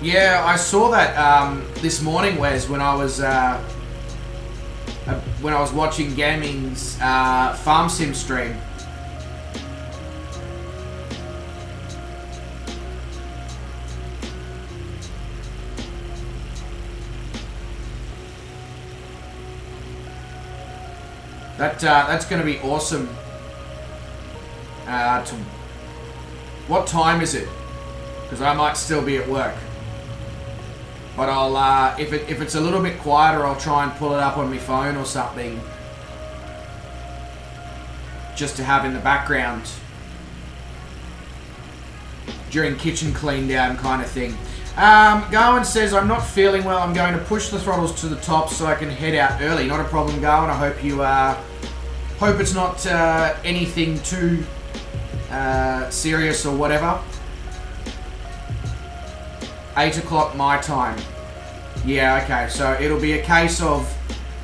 S2: Yeah, I saw that this morning, Wes, when I was watching Gaming's Farm Sim stream. That's going to be awesome. What time is it? Because I might still be at work. But I'll, if it's a little bit quieter, I'll try and pull it up on my phone or something, just to have in the background during kitchen clean down kind of thing. Gowan says, I'm not feeling well. I'm going to push the throttles to the top so I can head out early. Not a problem, Gowan. I hope you hope it's not anything too serious or whatever. 8 o'clock my time. Yeah, okay. So it'll be a case of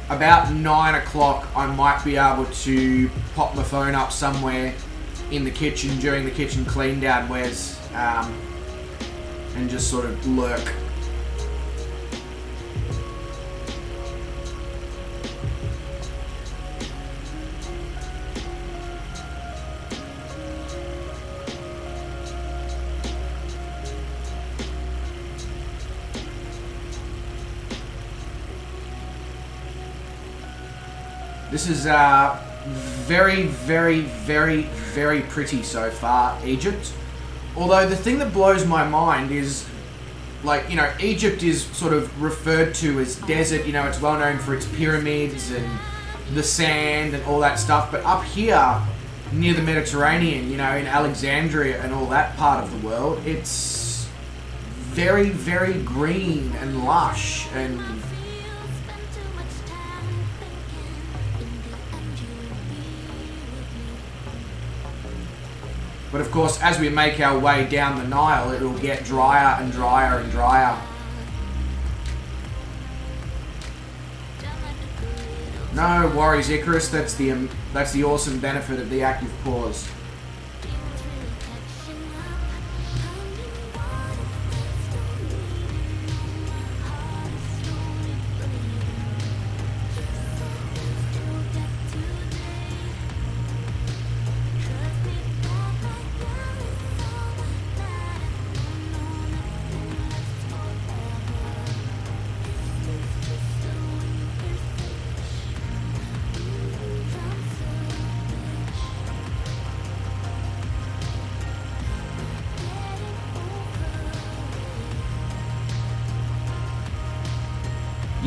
S2: about 9 o'clock I might be able to pop my phone up somewhere in the kitchen during the kitchen clean down, Wes, and just sort of lurk. This is very, very, very, very pretty so far, Egypt. Although the thing that blows my mind is, like, you know, Egypt is sort of referred to as desert. You know, it's well known for its pyramids and the sand and all that stuff. But up here, near the Mediterranean, you know, in Alexandria and all that part of the world, it's very, very green and lush and... But of course, as we make our way down the Nile, it'll get drier and drier and drier. No worries, Icarus. That's the awesome benefit of the active pause.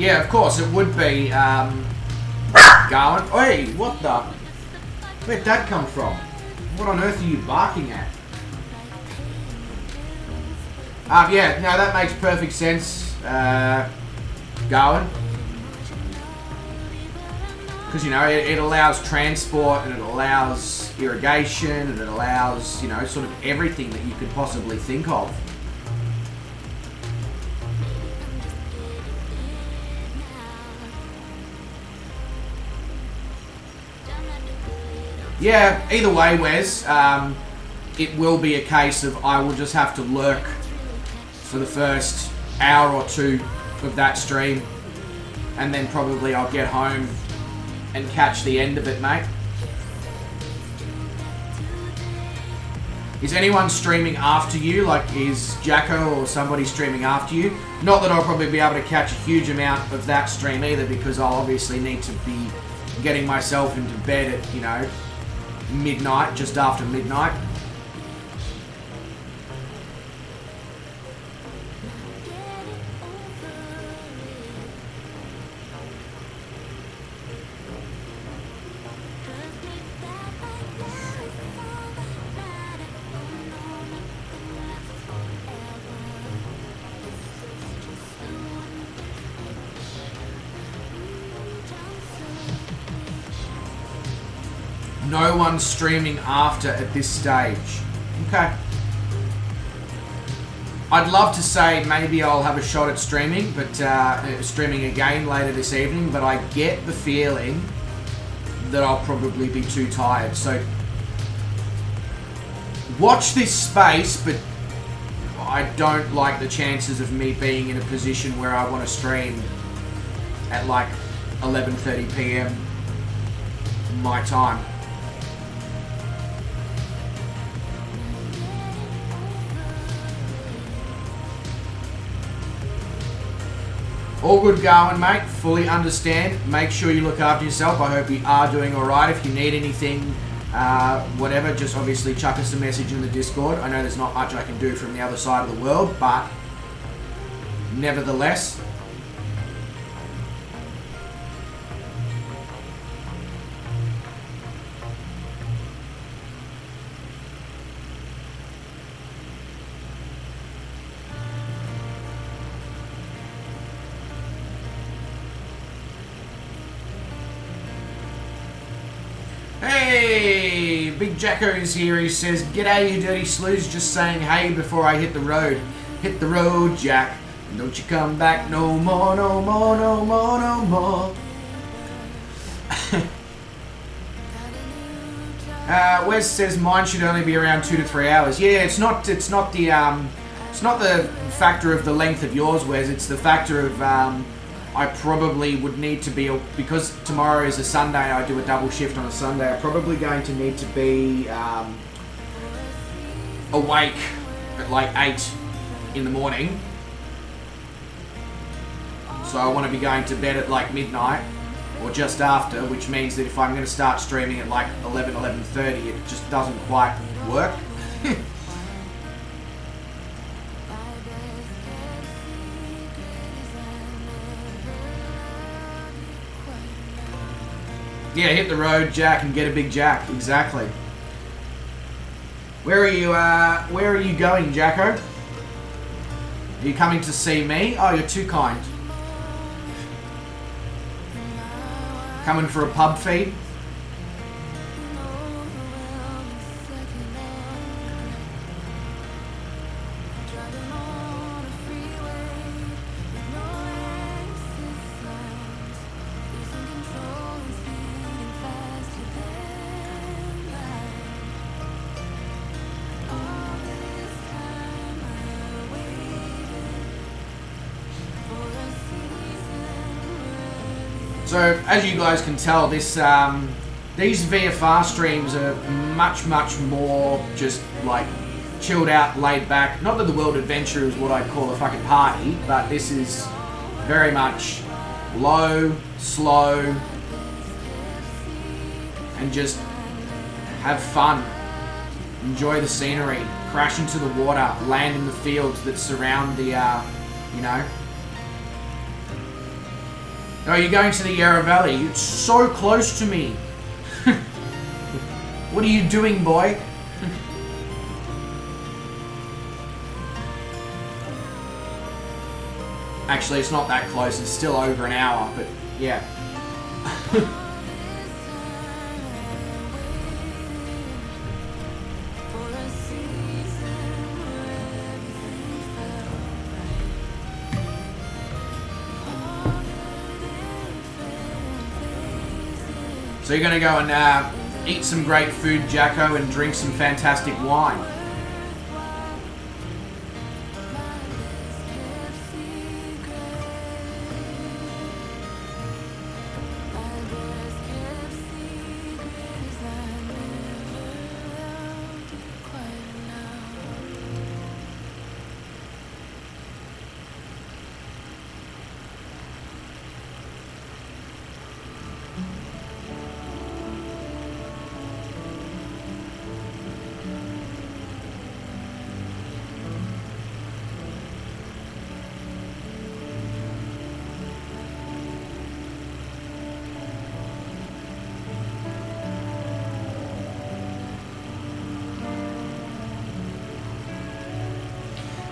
S2: Yeah, of course, it would be going. Hey, what the? Where'd that come from? What on earth are you barking at? Yeah, no, that makes perfect sense. Going. Because, you know, it allows transport and it allows irrigation and it allows, you know, sort of everything that you could possibly think of. Yeah, either way, Wes, it will be a case of I will just have to lurk for the first hour or two of that stream, and then probably I'll get home and catch the end of it, mate. Is anyone streaming after you? Like, is Jacko or somebody streaming after you? Not that I'll probably be able to catch a huge amount of that stream either, because I'll obviously need to be getting myself into bed at, you know, midnight, just after midnight. No one's streaming after at this stage. Okay. I'd love to say maybe I'll have a shot at streaming, but streaming again later this evening, but I get the feeling that I'll probably be too tired. So watch this space, but I don't like the chances of me being in a position where I want to stream at like 11:30 p.m. my time. All good going, mate. Fully understand. Make sure you look after yourself. I hope you are doing all right. If you need anything, whatever, just obviously chuck us a message in the Discord. I know there's not much I can do from the other side of the world, but nevertheless. Hey, Big Jacko's here. He says, "G'day, you dirty slews. Just saying hey before I hit the road. Hit the road, Jack. And don't you come back no more, no more, no more, no more." Wes says mine should only be around 2 to 3 hours. Yeah, it's not the factor of the length of yours, Wes. It's the factor of I probably would need to be, because tomorrow is a Sunday, I do a double shift on a Sunday, I'm probably going to need to be awake at like 8 in the morning. So I want to be going to bed at like midnight or just after, which means that if I'm going to start streaming at like 11:30, it just doesn't quite work. Yeah, hit the road, Jack, and get a big Jack. Exactly. Where are you going, Jacko? Are you coming to see me? Oh, you're too kind. Coming for a pub feed? So, as you guys can tell, this these VFR streams are much more just like chilled out, laid back. Not that the World Adventure is what I'd call a fucking party, but this is very much low, slow, and just have fun. Enjoy the scenery, crash into the water, land in the fields that surround the, you know. Oh, you're going to the Yarra Valley. It's so close to me. What are you doing, boy? Actually, it's not that close. It's still over an hour, but yeah. So you're going to go and eat some great food, Jacko, and drink some fantastic wine.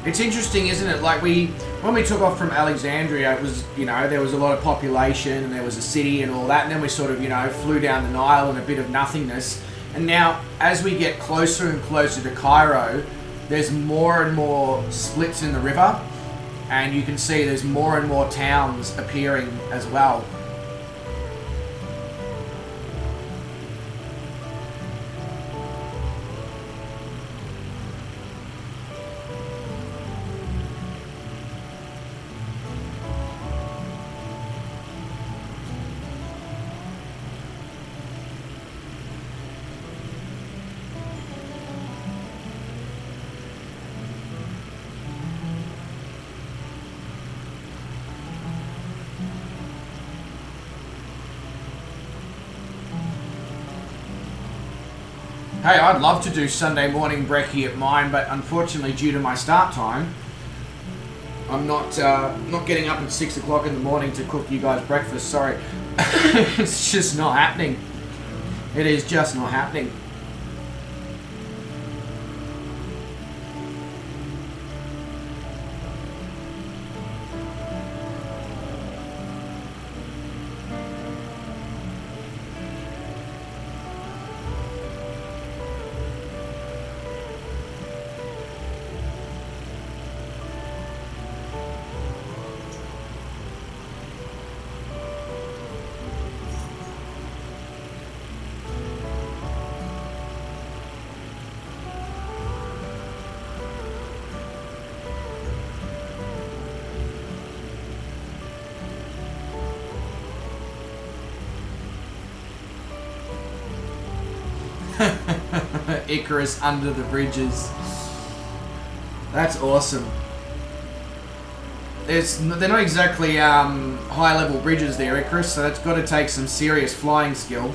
S2: It's interesting, isn't it? Like when we took off from Alexandria, it was, there was a lot of population and there was a city and all that, and then we sort of, flew down the Nile in a bit of nothingness. And now, as we get closer and closer to Cairo, there's more and more splits in the river, and you can see there's more and more towns appearing as well. Hey, I'd love to do Sunday morning brekkie at mine, but unfortunately, due to my start time, I'm not getting up at 6 o'clock in the morning to cook you guys breakfast. Sorry, it's just not happening. It is just not happening. Icarus under the bridges. That's awesome. They're not exactly high level bridges there, Icarus, so that's got to take some serious flying skill.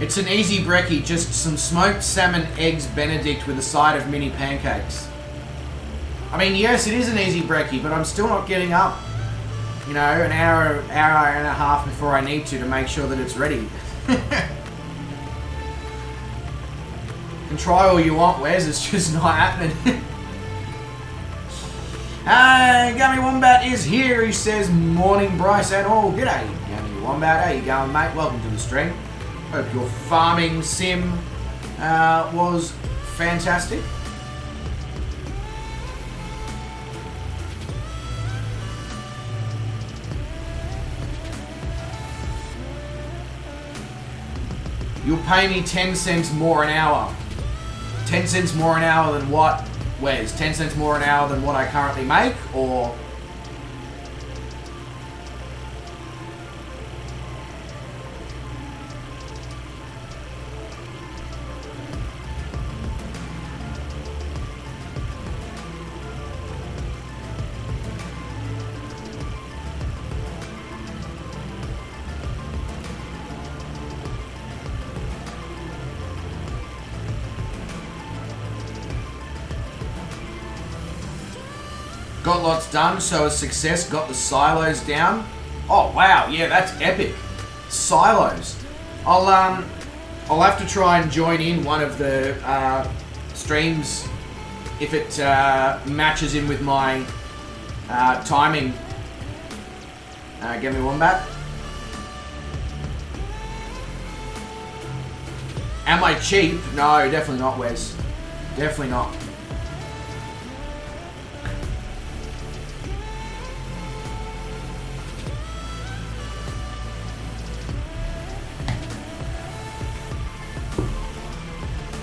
S2: It's an easy brekkie, just some smoked salmon, eggs Benedict with a side of mini pancakes. I mean, yes, it is an easy brekkie, but I'm still not getting up, an hour and a half before I need to make sure that it's ready. And try all you want, Wes, it's just not happening. Gummy Wombat is here, he says, morning Bryce and all. G'day, Gummy Wombat, how you going, mate? Welcome to the stream. Hope your farming sim was fantastic. You'll pay me 10 cents more an hour. 10 cents more an hour than what, Wes? 10 cents more an hour than what I currently make, or... Got lots done, so a success. Got the silos down. Oh wow, yeah, that's epic. Silos. I'll have to try and join in one of the streams if it matches in with my timing. Give me one back. Am I cheap? No, definitely not, Wes. Definitely not.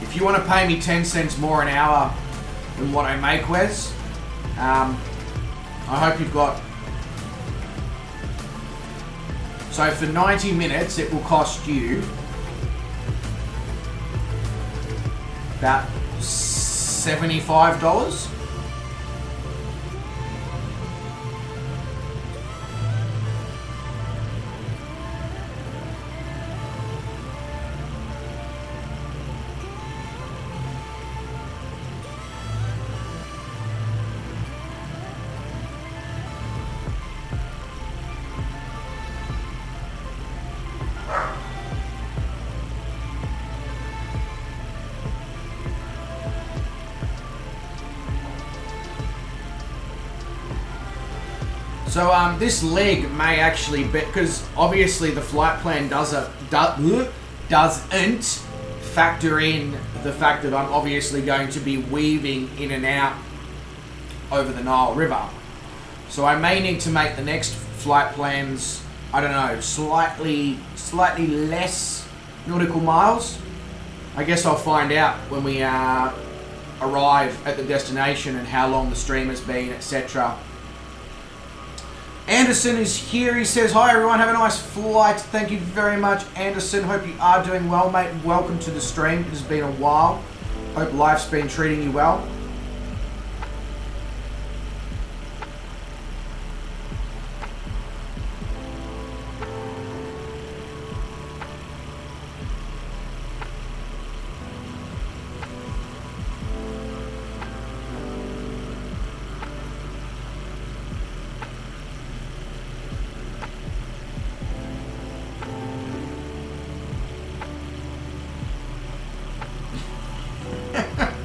S2: If you want to pay me 10 cents more an hour than what I make, Wes, I hope you've got... So for 90 minutes, it will cost you about $75. So this leg may actually be, because obviously the flight plan doesn't factor in the fact that I'm obviously going to be weaving in and out over the Nile River. So I may need to make the next flight plans, I don't know, slightly less nautical miles. I guess I'll find out when we arrive at the destination and how long the stream has been, etc. Anderson is here. He says, hi everyone, have a nice flight. Thank you very much, Anderson. Hope you are doing well, mate. Welcome to the stream. It has been a while. Hope life's been treating you well.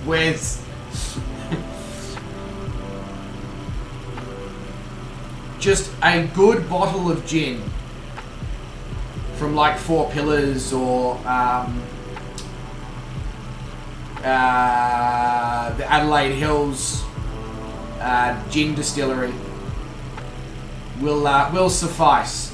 S2: Where's just a good bottle of gin from like Four Pillars or the Adelaide Hills gin distillery will suffice.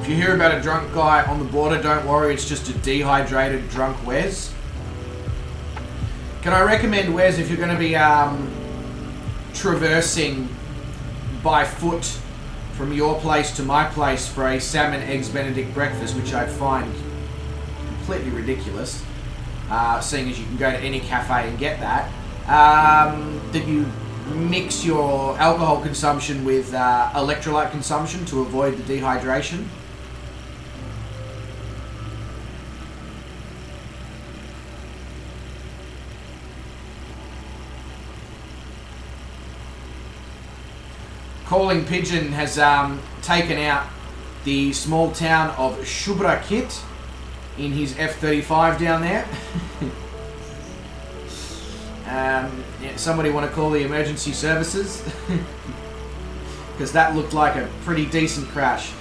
S2: If you hear about a drunk guy on the border, don't worry, it's just a dehydrated drunk Wes. Can I recommend, Wes, if you're going to be traversing by foot from your place to my place for a salmon, eggs, Benedict breakfast, which I find completely ridiculous, seeing as you can go to any cafe and get that, that you mix your alcohol consumption with electrolyte consumption to avoid the dehydration. Calling Pigeon has taken out the small town of Shubrakit in his F-35 down there. Yeah, somebody want to call the emergency services? Because that looked like a pretty decent crash.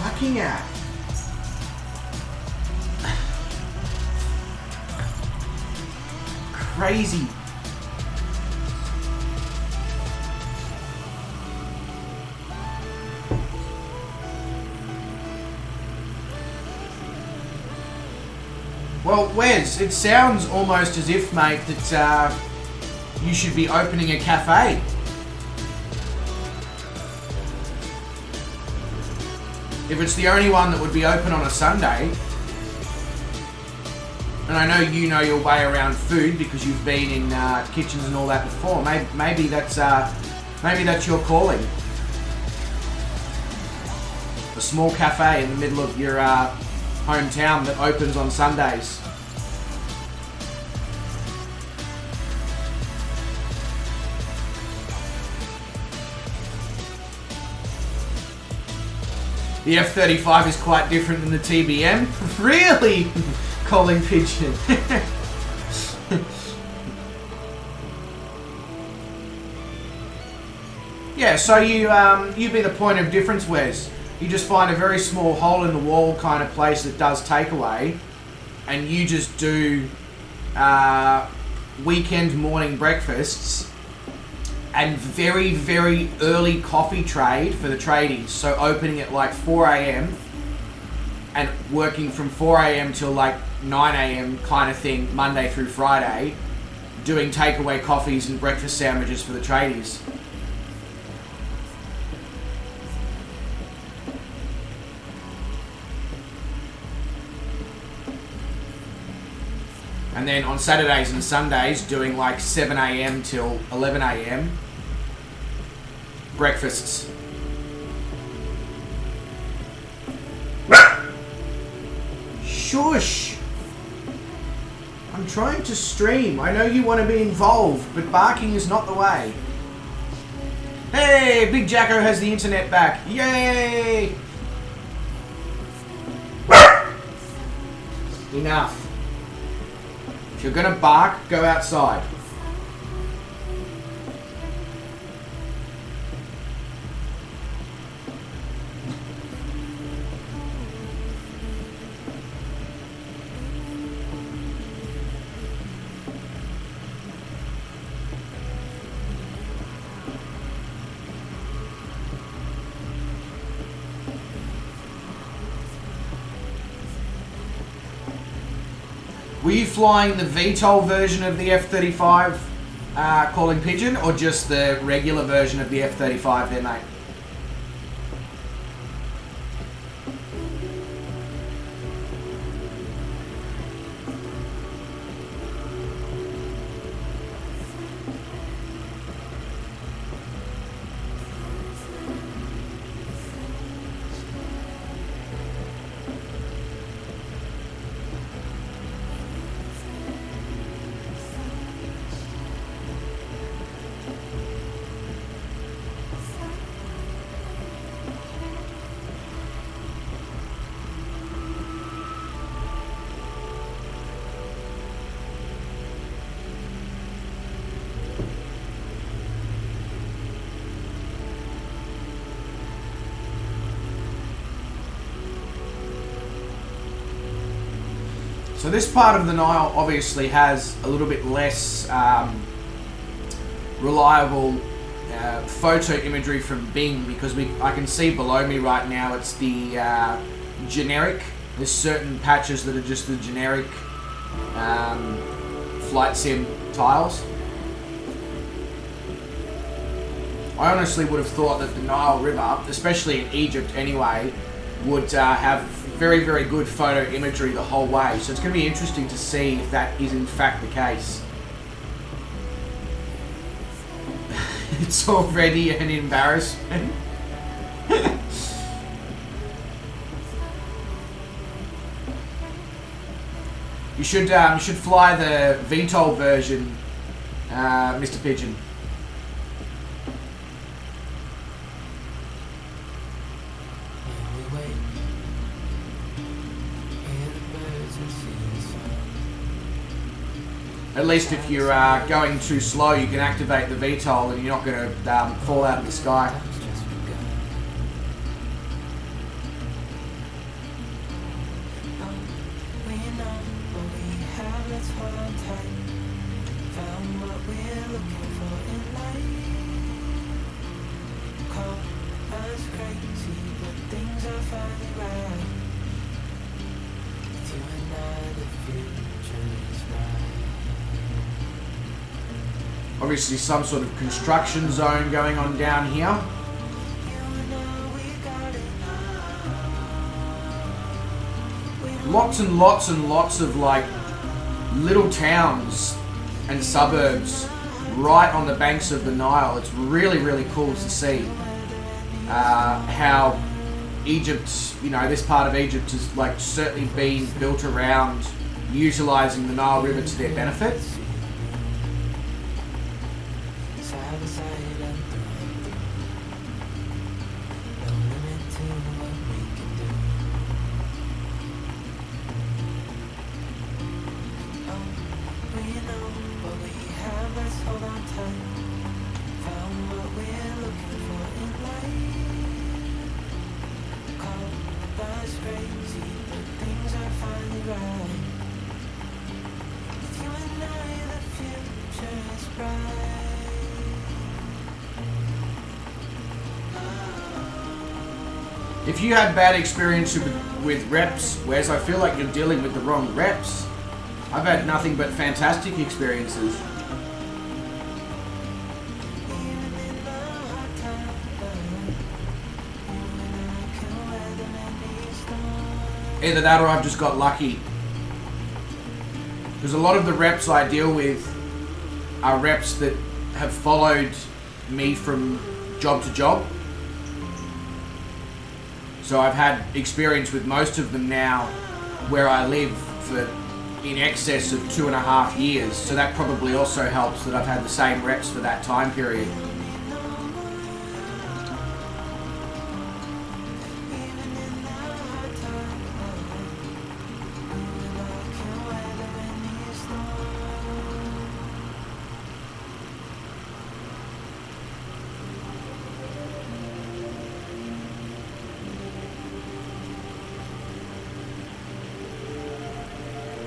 S2: Barking at? Crazy. Well, Wes, it sounds almost as if, mate, that you should be opening a cafe. If it's the only one that would be open on a Sunday, and I know you know your way around food because you've been in kitchens and all that before, maybe that's your calling. A small cafe in the middle of your hometown that opens on Sundays. The F-35 is quite different than the TBM. Really? Calling Pigeon. Yeah, so you be the point of difference, Wes. You just find a very small hole in the wall kind of place that does takeaway, and you just do weekend morning breakfasts and very, very early coffee trade for the tradies. So opening at like 4 a.m. and working from 4 a.m. till like 9 a.m. kind of thing, Monday through Friday, doing takeaway coffees and breakfast sandwiches for the tradies. And then on Saturdays and Sundays doing like 7 a.m. till 11 a.m. breakfasts. Shush! I'm trying to stream. I know you want to be involved, but barking is not the way. Hey, Big Jacko has the internet back. Yay! Enough. If you're gonna bark, go outside. Were you flying the VTOL version of the F-35 calling Pigeon, or just the regular version of the F-35 there, mate? So this part of the Nile obviously has a little bit less reliable photo imagery from Bing, because I can see below me right now it's the generic. There's certain patches that are just the generic flight sim tiles. I honestly would have thought that the Nile River, especially in Egypt anyway, would have very, very good photo imagery the whole way. So it's going to be interesting to see if that is in fact the case. It's already an embarrassment. You should fly the VTOL version, Mr. Pigeon. At least if you're going too slow, you can activate the VTOL and you're not going to fall out of the sky. Obviously some sort of construction zone going on down here. Lots and lots and lots of like little towns and suburbs right on the banks of the Nile. It's really, really cool to see how Egypt, you know, this part of Egypt has like certainly been built around utilizing the Nile River to their benefit. If you had bad experience with reps, Wes, I feel like you're dealing with the wrong reps. I've had nothing but fantastic experiences. Either that or I've just got lucky. Because a lot of the reps I deal with are reps that have followed me from job to job. So I've had experience with most of them now where I live for in excess of 2.5 years. So that probably also helps that I've had the same reps for that time period.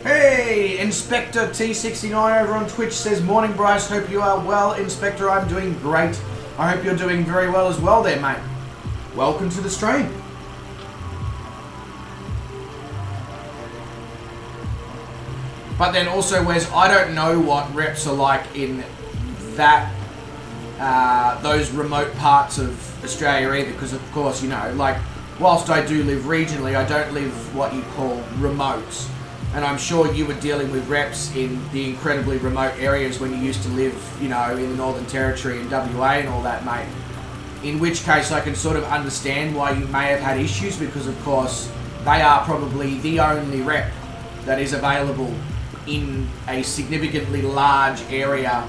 S2: Hey, Inspector T69 over on Twitch says, "Morning, Bryce. Hope you are well, Inspector. I'm doing great. I hope you're doing very well as well there, mate. Welcome to the stream." But then also, Wes, I don't know what reps are like in that those remote parts of Australia either, because of course, you know, like, whilst I do live regionally, I don't live what you call remote. And I'm sure you were dealing with reps in the incredibly remote areas when you used to live, you know, in the Northern Territory and WA and all that, mate. In which case I can sort of understand why you may have had issues, because of course they are probably the only rep that is available in a significantly large area,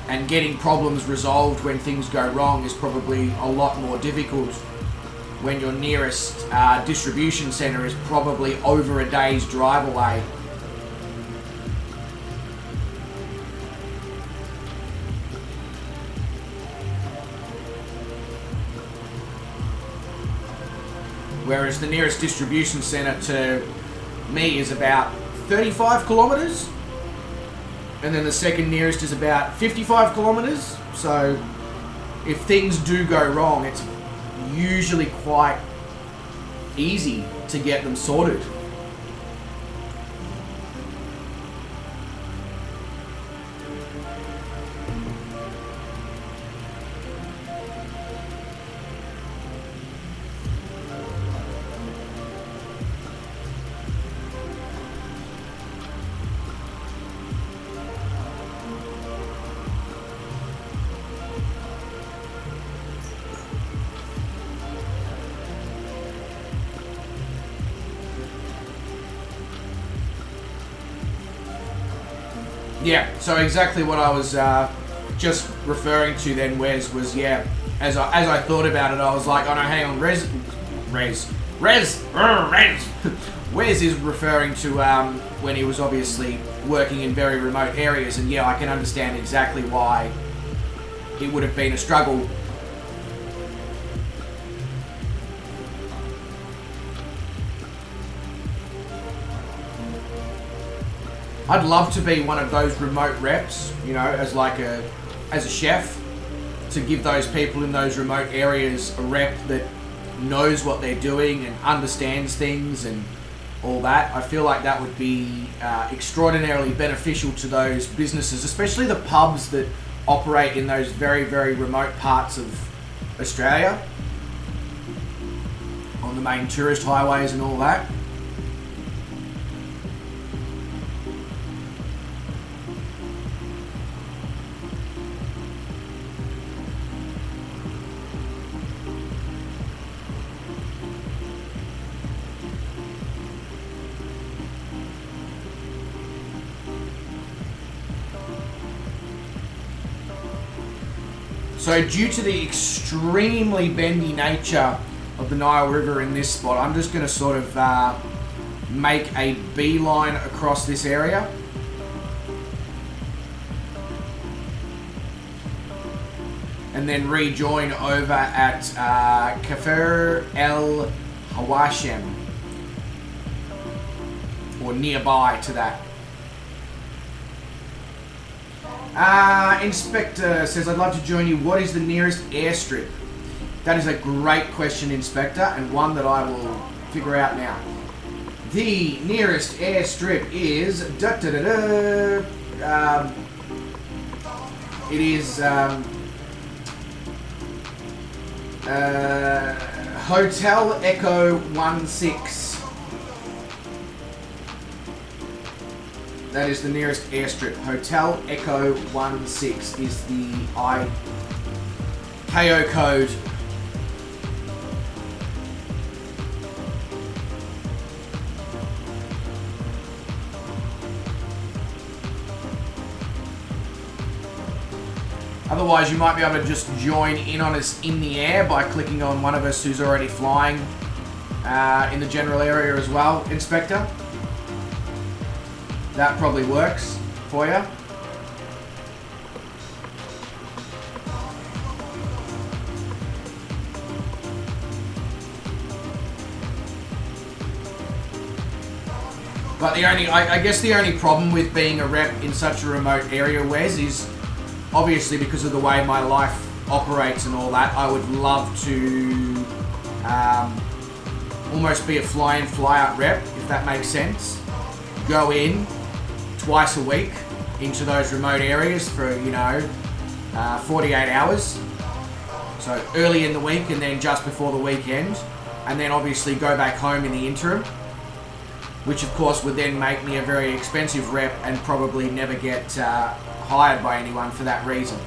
S2: and getting problems resolved when things go wrong is probably a lot more difficult when your nearest distribution centre is probably over a day's drive away. Whereas the nearest distribution centre to me is about 35 kilometers, and then the second nearest is about 55 kilometers. So if things do go wrong, it's usually quite easy to get them sorted. Yeah, so exactly what I was just referring to then, Wes, was, yeah, as I thought about it, I was like, oh no, hang on, Rez. Wes is referring to when he was obviously working in very remote areas, and yeah, I can understand exactly why it would have been a struggle. I'd love to be one of those remote reps, you know, as a chef, to give those people in those remote areas a rep that knows what they're doing and understands things and all that. I feel like that would be extraordinarily beneficial to those businesses, especially the pubs that operate in those very, very remote parts of Australia, on the main tourist highways and all that. So due to the extremely bendy nature of the Nile River in this spot, I'm just going to sort of make a beeline across this area. And then rejoin over at Kafir El Hawashem, or nearby to that. Inspector says, I'd love to join you. What is the nearest airstrip? That is a great question, Inspector, and one that I will figure out now. The nearest airstrip is... it is... Hotel Echo 16. That is the nearest airstrip. Hotel Echo 16 is the CAIRO code. Otherwise, you might be able to just join in on us in the air by clicking on one of us who's already flying in the general area as well, Inspector. That probably works for you. But I guess the only problem with being a rep in such a remote area, Wes, is obviously because of the way my life operates and all that, I would love to almost be a fly-in, fly-out rep, if that makes sense. Go in twice a week into those remote areas for, 48 hours. So early in the week and then just before the weekend. And then obviously go back home in the interim. Which of course would then make me a very expensive rep and probably never get hired by anyone for that reason.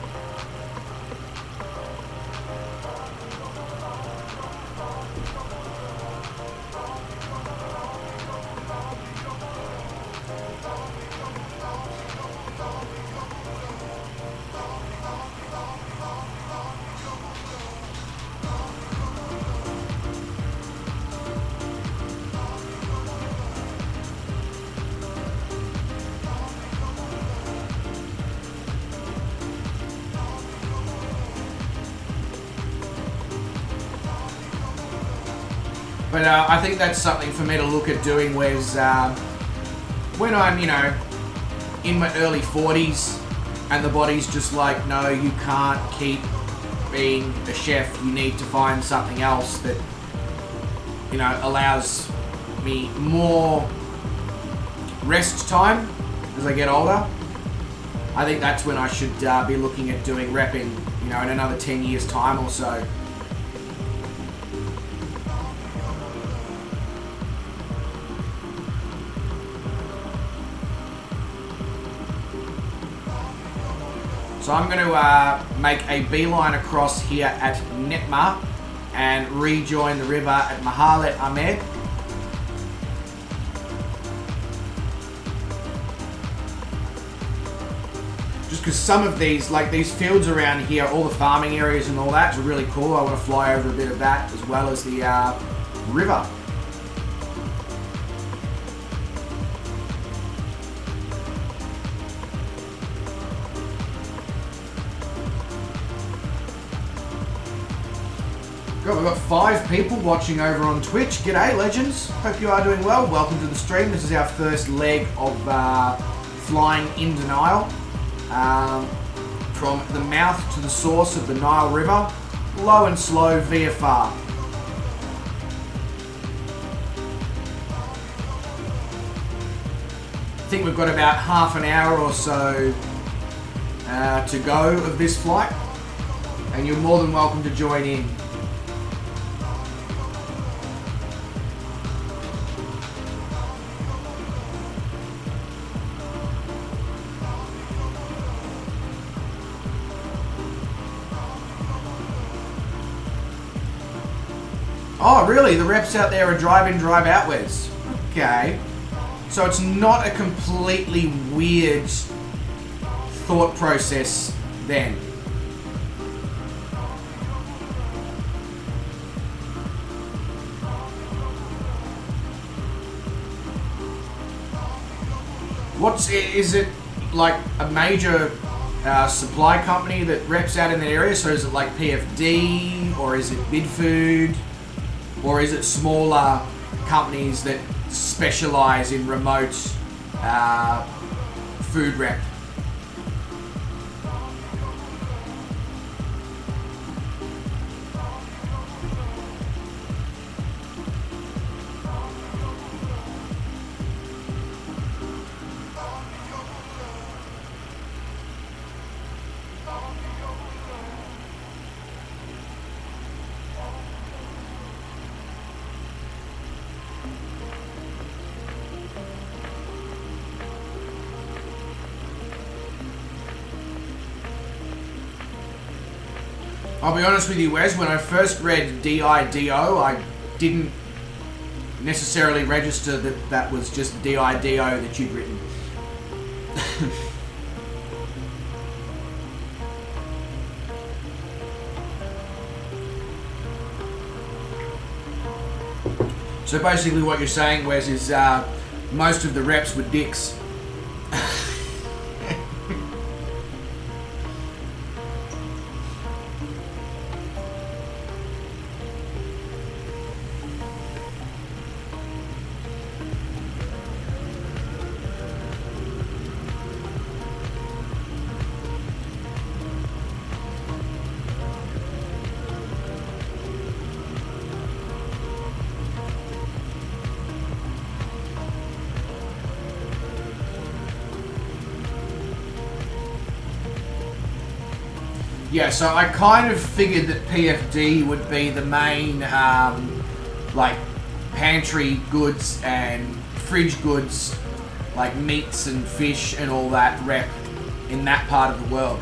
S2: But I think that's something for me to look at doing, whereas when I'm, in my early 40s and the body's just like, no, you can't keep being a chef. You need to find something else that, allows me more rest time as I get older. I think that's when I should be looking at doing repping, in another 10 years' time or so. So I'm going to make a beeline across here at Netma and rejoin the river at Mahalet Ahmed. Just because some of these, like these fields around here, all the farming areas and all that, are really cool. I want to fly over a bit of that as well as the river. God, we've got 5 people watching over on Twitch. G'day, legends. Hope you are doing well. Welcome to the stream. This is our first leg of flying into NILE. From the mouth to the source of the Nile River. Low and slow VFR. I think we've got about half an hour or so to go of this flight. And you're more than welcome to join in. Oh, really? The reps out there are drive in, drive out ways. Okay. So it's not a completely weird thought process then. Is it like a major supply company that reps out in that area? So is it like PFD, or is it Bidfood? Or is it smaller companies that specialize in remote food rep? I'll be honest with you, Wes, when I first read DIDO, I didn't necessarily register that that was just DIDO that you'd written. So basically what you're saying, Wes, is most of the reps were dicks. Yeah, so I kind of figured that PFD would be the main, like, pantry goods and fridge goods, like meats and fish and all that rep in that part of the world.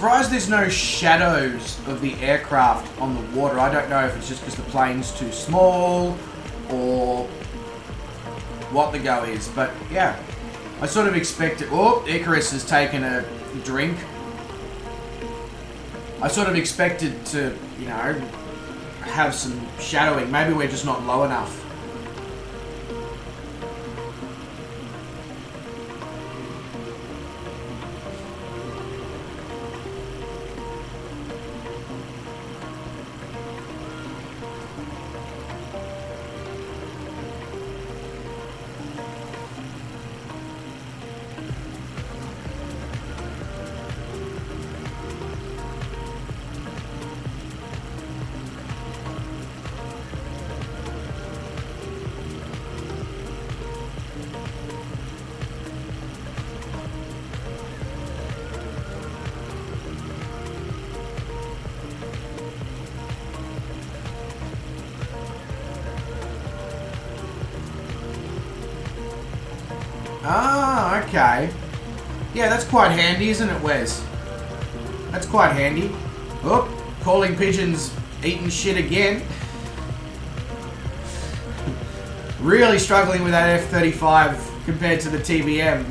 S2: surprised there's no shadows of the aircraft on the water. I don't know if it's just because the plane's too small or what the go is, but yeah. I sort of expected... Oh, Icarus has taken a drink. I sort of expected to, you know, have some shadowing. Maybe we're just not low enough. Ah, okay. Yeah, that's quite handy, isn't it, Wes? That's quite handy. Oh, calling pigeons eating shit again. Really struggling with that F-35 compared to the TBM.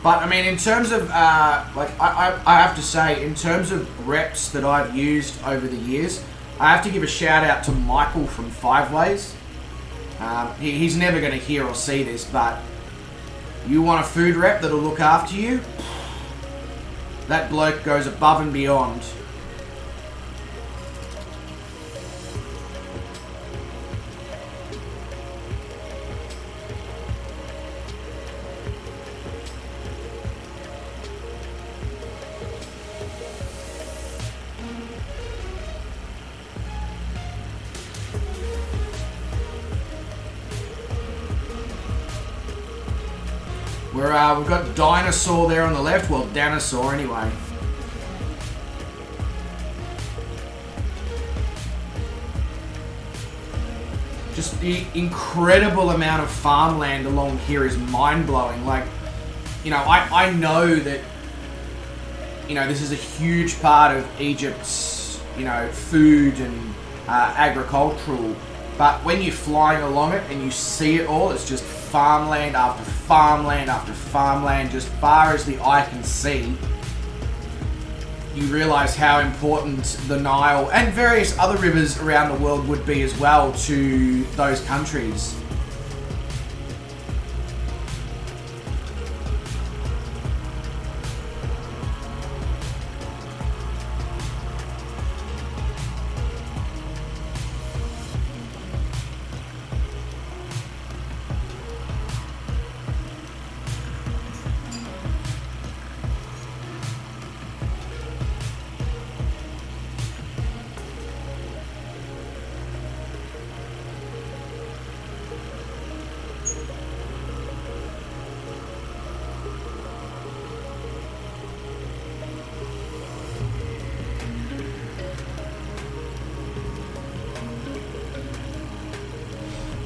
S2: But I mean, in terms of like, I have to say, in terms of reps that I've used over the years, I have to give a shout out to Michael from Five Ways. He's never going to hear or see this, but you want a food rep that'll look after you? That bloke goes above and beyond. We've got Dinosaur there on the left. Well, Dinosaur anyway. Just the incredible amount of farmland along here is mind-blowing. Like, you know, I know that, you know, this is a huge part of Egypt's, you know, food and agricultural. But when you're flying along it and you see it all, it's just farmland after farmland after farmland, just far as the eye can see. You realise how important the Nile and various other rivers around the world would be as well to those countries.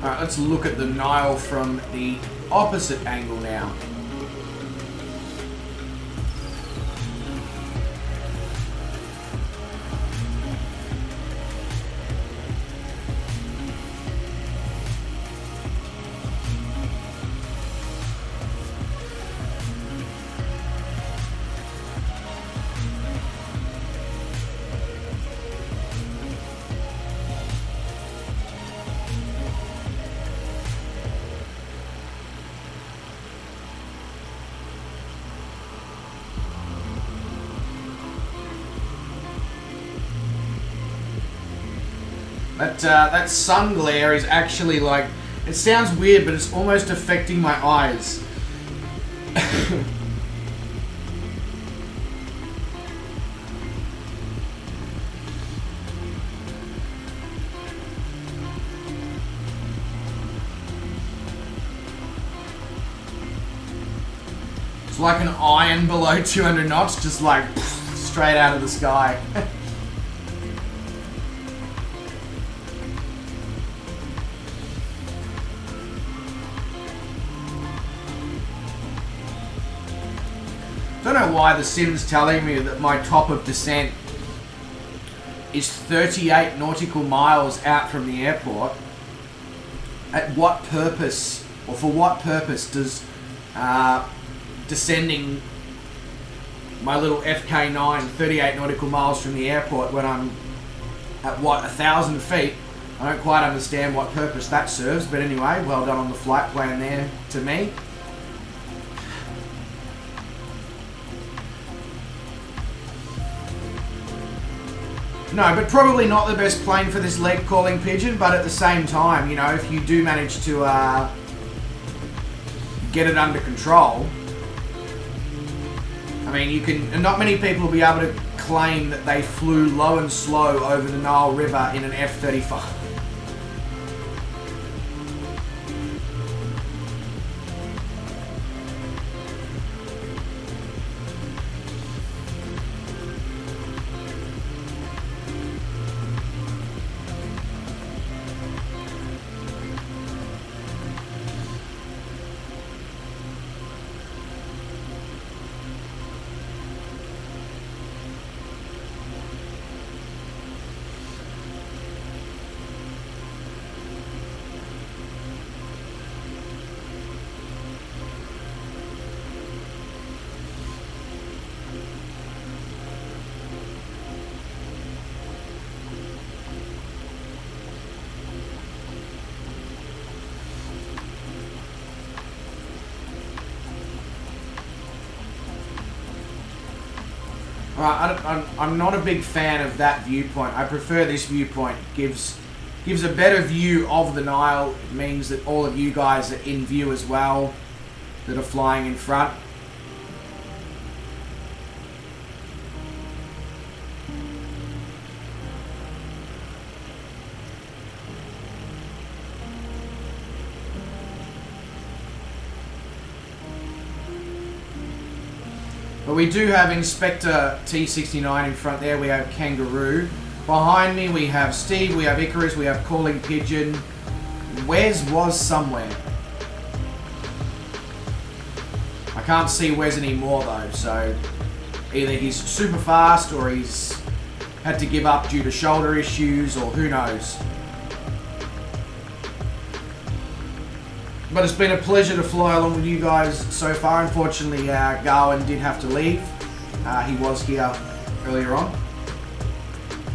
S2: Alright, let's look at the Nile from the opposite angle now. That sun glare is actually like, it sounds weird, but it's almost affecting my eyes. It's like an iron below 200 knots, just like straight out of the sky. Don't know why the sim's telling me that my top of descent is 38 nautical miles out from the airport. At what purpose, or for what purpose, does descending my little FK9 38 nautical miles from the airport when I'm at, what, 1,000 feet? I don't quite understand what purpose that serves, but anyway, well done on the flight plan there to me. No, but probably not the best plane for this leg calling pigeon, but at the same time, you know, if you do manage to get it under control, I mean, you can, and not many people will be able to claim that they flew low and slow over the Nile River in an F-35. I'm not a big fan of that viewpoint. I prefer this viewpoint. Gives a better view of the Nile. It means that all of you guys are in view as well, that are flying in front. But we do have Inspector T69 in front there. We have Kangaroo. Behind me we have Steve, we have Icarus, we have Calling Pigeon. Wes was somewhere. I can't see Wes anymore though, so either he's super fast or he's had to give up due to shoulder issues, or who knows. But it's been a pleasure to fly along with you guys so far. Unfortunately, Garwin did have to leave. He was here earlier on.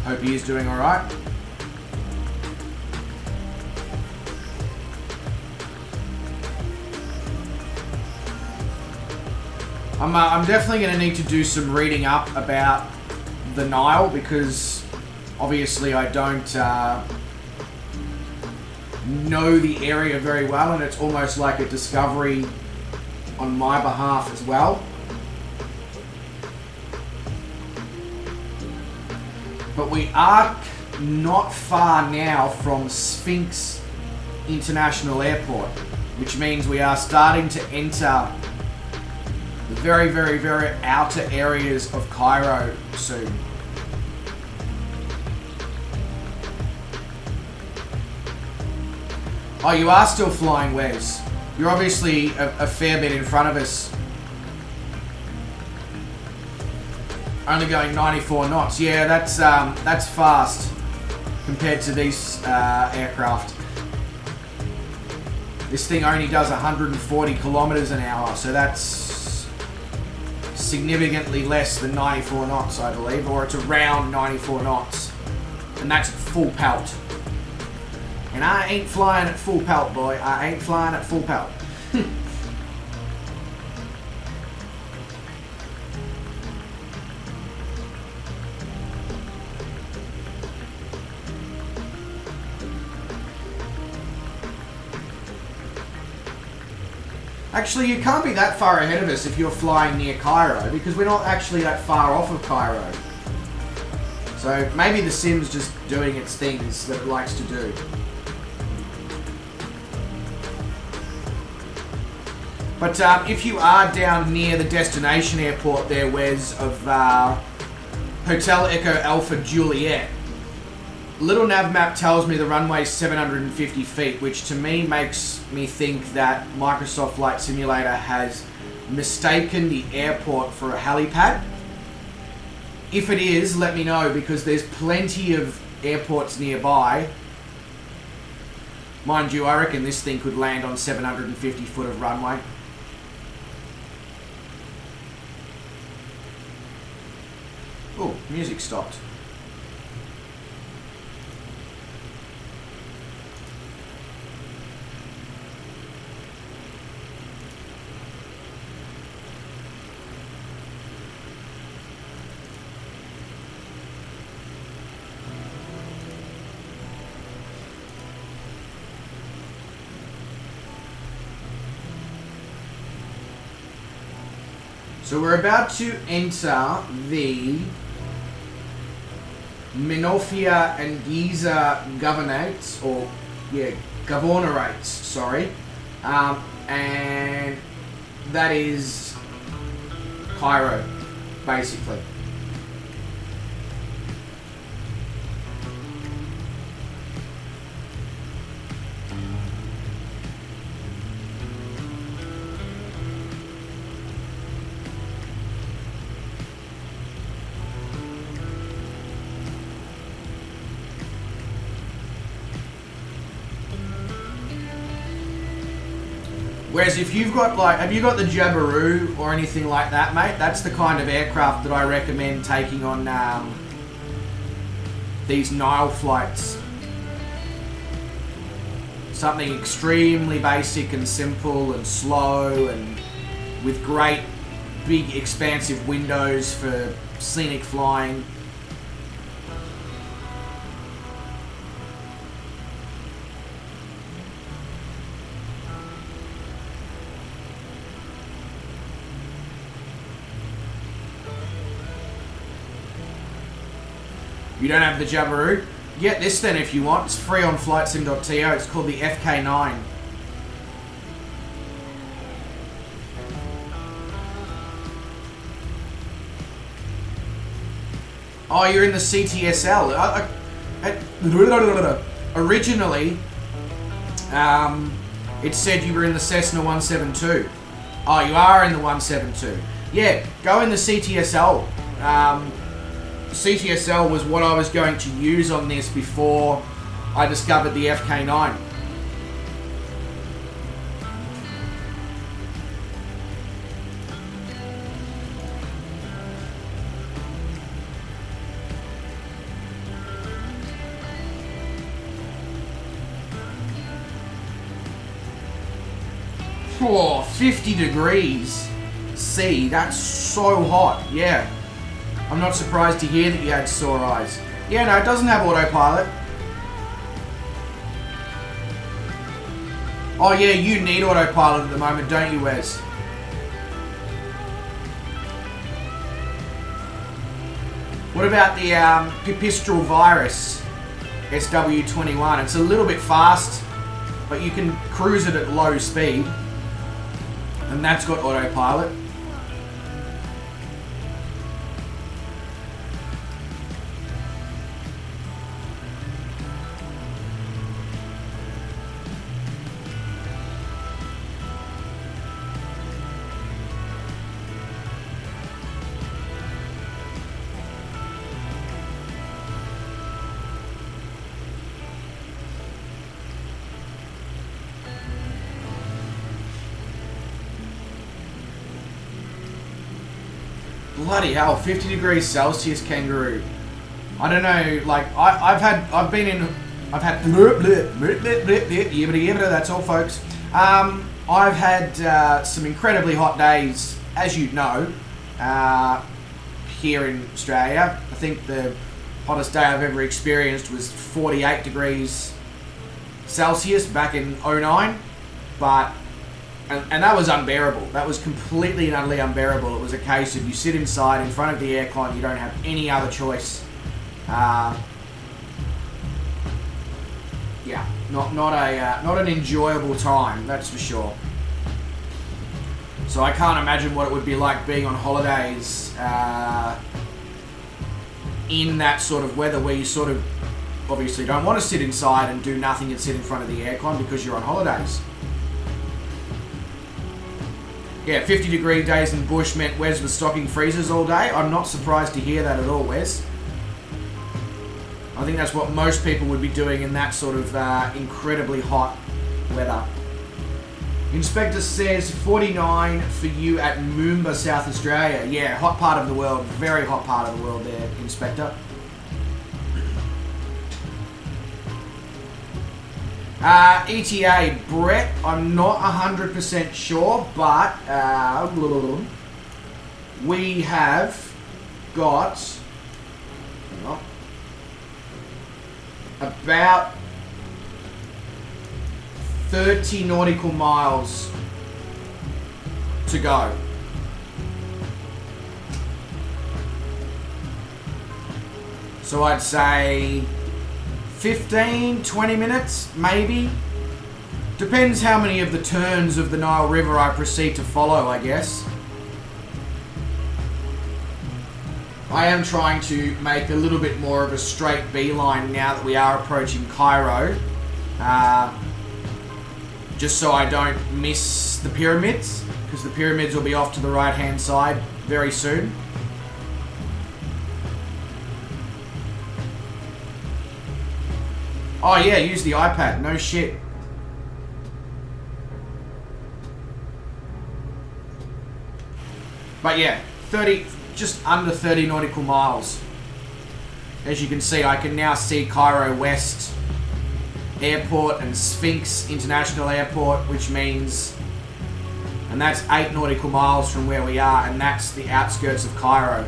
S2: Hope he is doing alright. I'm definitely going to need to do some reading up about the Nile, because obviously I don't know the area very well, and it's almost like a discovery on my behalf as well. But we are not far now from Sphinx International Airport, which means we are starting to enter the very, very, very outer areas of Cairo soon. Oh, you are still flying, Wes. You're obviously a fair bit in front of us. Only going 94 knots. Yeah, that's fast compared to these aircraft. This thing only does 140 kilometers an hour, so that's significantly less than 94 knots, I believe, or it's around 94 knots, and that's at full pelt. And I ain't flying at full pelt, boy. I ain't flying at full pelt. Actually, you can't be that far ahead of us if you're flying near Cairo, because we're not actually that far off of Cairo. So maybe the sim's just doing its things that it likes to do. But if you are down near the destination airport there, Wes, of Hotel Echo Alpha Juliet, little nav map tells me the runway is 750 feet, which to me makes me think that Microsoft Flight Simulator has mistaken the airport for a helipad. If it is, let me know, because there's plenty of airports nearby. Mind you, I reckon this thing could land on 750 foot of runway. Oh, music stopped. So we're about to enter the Minofia and Giza governorates, or governorates, sorry, and that is CAIRO, basically. Whereas if you've got have you got the Jabiru or anything like that, mate? That's the kind of aircraft that I recommend taking on these NILE flights. Something extremely basic and simple and slow and with great big expansive windows for scenic flying. You don't have the Jabiru? Get this then if you want. It's free on flightsim.to. It's called the FK9. Oh, you're in the CTSL. Originally, it said you were in the Cessna 172. Oh, you are in the 172. Yeah, go in the CTSL. CTSL was what I was going to use on this before I discovered the FK9. Oh, 50 degrees C, that's so hot, yeah. I'm not surprised to hear that you had sore eyes. Yeah, no, it doesn't have autopilot. Oh yeah, you need autopilot at the moment, don't you, Wes? What about the Pipistrel Virus SW21? It's a little bit fast, but you can cruise it at low speed. And that's got autopilot. Bloody hell, 50 degrees Celsius, kangaroo. I don't know, like, I've had, that's all, folks. I've had some incredibly hot days, as you know, here in Australia. I think the hottest day I've ever experienced was 48 degrees Celsius back in '09, but and that was unbearable. That was completely and utterly unbearable. It was a case of you sit inside in front of the aircon, you don't have any other choice. Yeah, not an enjoyable time, that's for sure. So I can't imagine what it would be like being on holidays in that sort of weather where you sort of obviously don't want to sit inside and do nothing and sit in front of the aircon because you're on holidays. Yeah, 50-degree days in bush meant Wes was stocking freezers all day. I'm not surprised to hear that at all, Wes. I think that's what most people would be doing in that sort of incredibly hot weather. Inspector says 49 for you at Moomba, South Australia. Yeah, hot part of the world. Very hot part of the world there, Inspector. ETA, Brett, I'm not 100% sure, but we have got about 30 nautical miles to go. So I'd say 15, 20 minutes, maybe. Depends how many of the turns of the Nile River I proceed to follow, I guess. I am trying to make a little bit more of a straight beeline now that we are approaching Cairo. Just so I don't miss the pyramids, because the pyramids will be off to the right-hand side very soon. Oh yeah, use the iPad. No shit. But yeah, 30, just under 30 nautical miles. As you can see, I can now see Cairo West Airport and Sphinx International Airport, which means, and that's 8 nautical miles from where we are, and that's the outskirts of Cairo.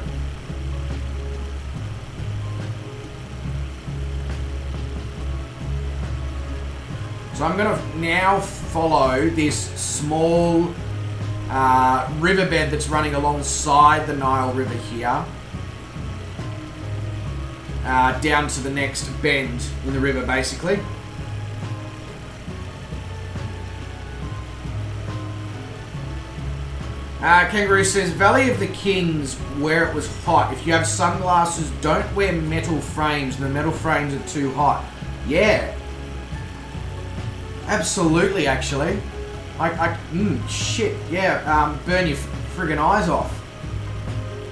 S2: So I'm going to now follow this small riverbed that's running alongside the Nile River here, down to the next bend in the river, basically. Kangaroo says, Valley of the Kings, where it was hot. If you have sunglasses, don't wear metal frames. The metal frames are too hot. Yeah. Absolutely, actually. Shit, yeah, burn your friggin' eyes off.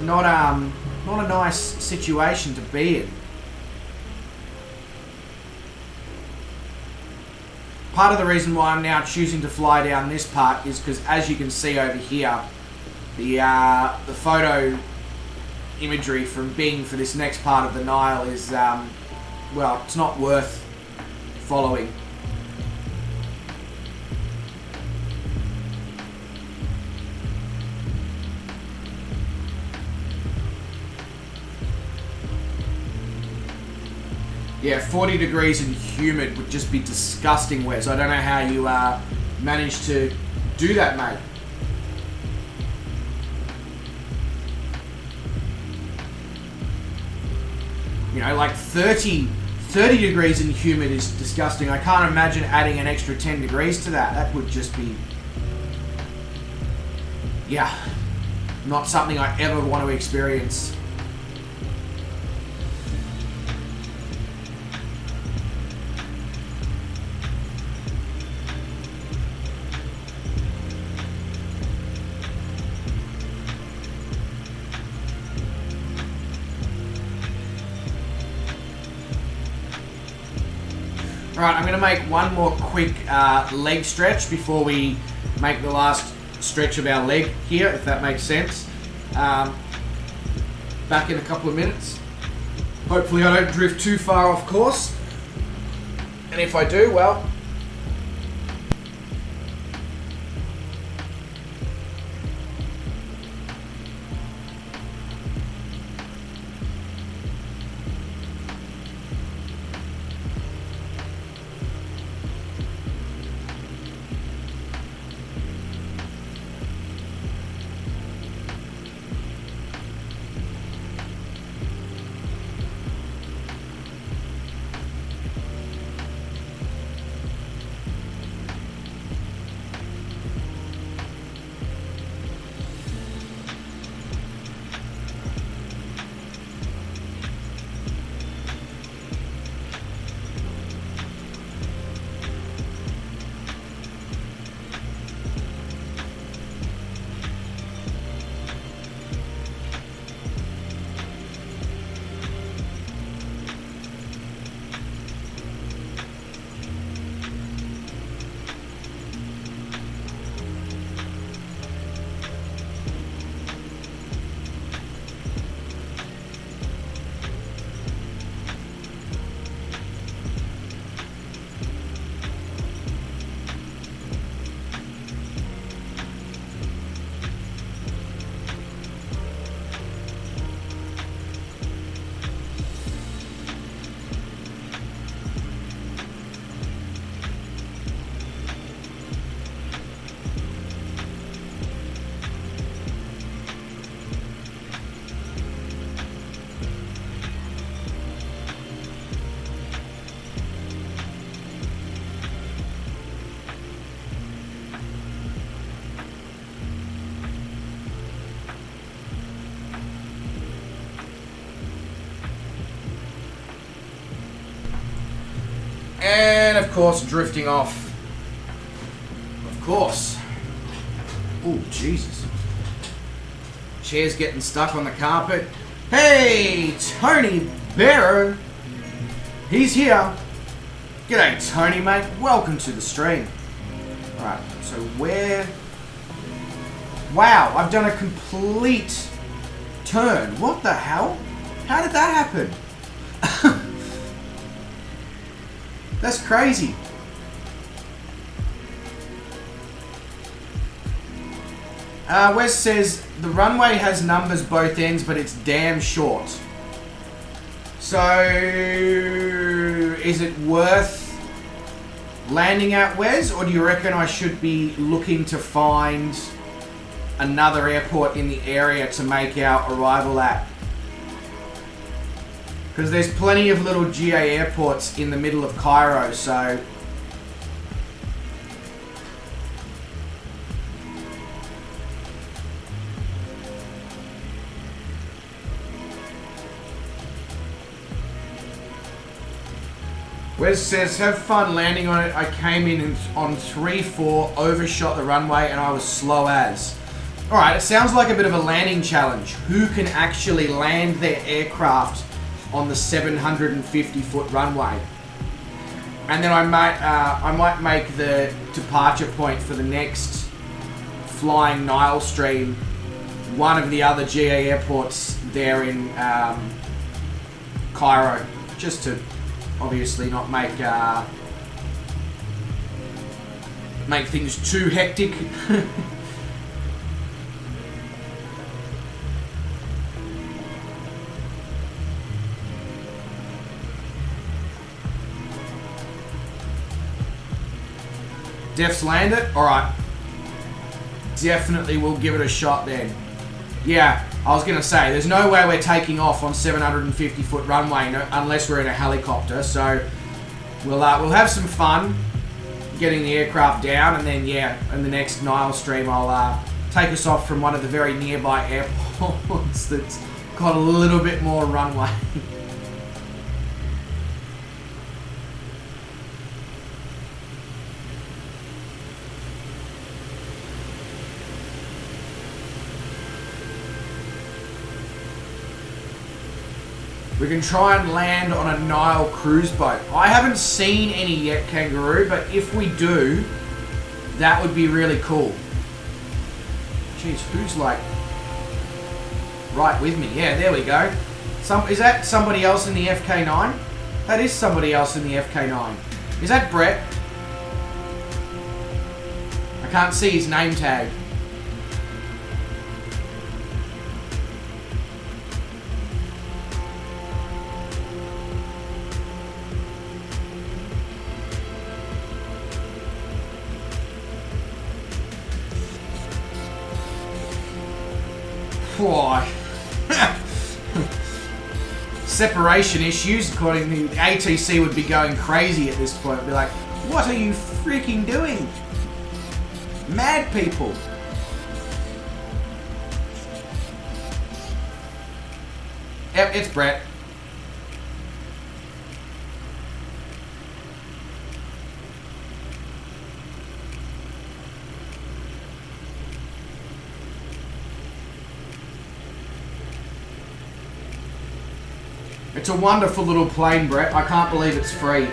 S2: Not a nice situation to be in. Part of the reason why I'm now choosing to fly down this part is because, as you can see over here, the photo imagery from Bing for this next part of the Nile is, well, it's not worth following. Yeah, 40 degrees and humid would just be disgusting, Wes. I don't know how you managed to do that, mate. You know, like 30 degrees and humid is disgusting. I can't imagine adding an extra 10 degrees to that. That would just be, yeah, not something I ever want to experience. Alright, I'm going to make one more quick leg stretch before we make the last stretch of our leg here, if that makes sense. Back in a couple of minutes. Hopefully I don't drift too far off course. And if I do, well, And of course, drifting off. Of course. Oh, Jesus. Chair's getting stuck on the carpet. Hey, Tony Barrow. He's here. G'day, Tony, mate. Welcome to the stream. Alright, so where... Wow, I've done a complete turn. What the hell? How did that happen? That's crazy. Wes says, the runway has numbers both ends, but it's damn short. So, is it worth landing at Wes, or do you reckon I should be looking to find another airport in the area to make our arrival at? Because there's plenty of little GA airports in the middle of CAIRO, so... Wes says, have fun landing on it. I came in on 3-4, overshot the runway, and I was slow as. Alright, it sounds like a bit of a landing challenge. Who can actually land their aircraft on the 750-foot runway? And then I might make the departure point for the next flying NILE stream one of the other GA airports there in CAIRO, just to obviously not make things too hectic. Def's land it? Alright. Definitely will give it a shot then. Yeah, I was going to say, there's no way we're taking off on 750-foot runway unless we're in a helicopter, so we'll have some fun getting the aircraft down, and then, yeah, in the next NILE stream, I'll take us off from one of the very nearby airports that's got a little bit more runway. We can try and land on a NILE cruise boat. I haven't seen any yet, Kangaroo, but if we do, that would be really cool. Jeez, who's like right with me? Yeah, there we go. Is that somebody else in the FK9? That is somebody else in the FK9. Is that Brett? I can't see his name tag. Why? Separation issues, according to the ATC, would be going crazy at this point. Be like, what are you freaking doing? Mad people. Yep, it's Brett. It's a wonderful little plane, Brett. I can't believe it's free.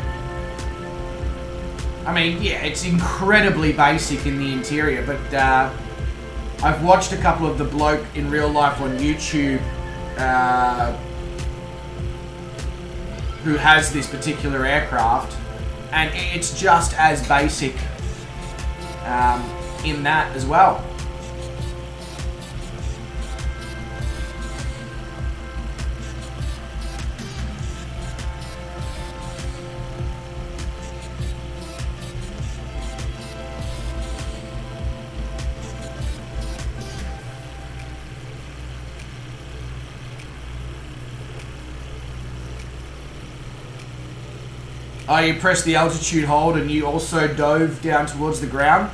S2: I mean, yeah, it's incredibly basic in the interior, but I've watched a couple of the bloke in real life on YouTube who has this particular aircraft, and it's just as basic in that as well. Oh, you pressed the altitude hold and you also dove down towards the ground?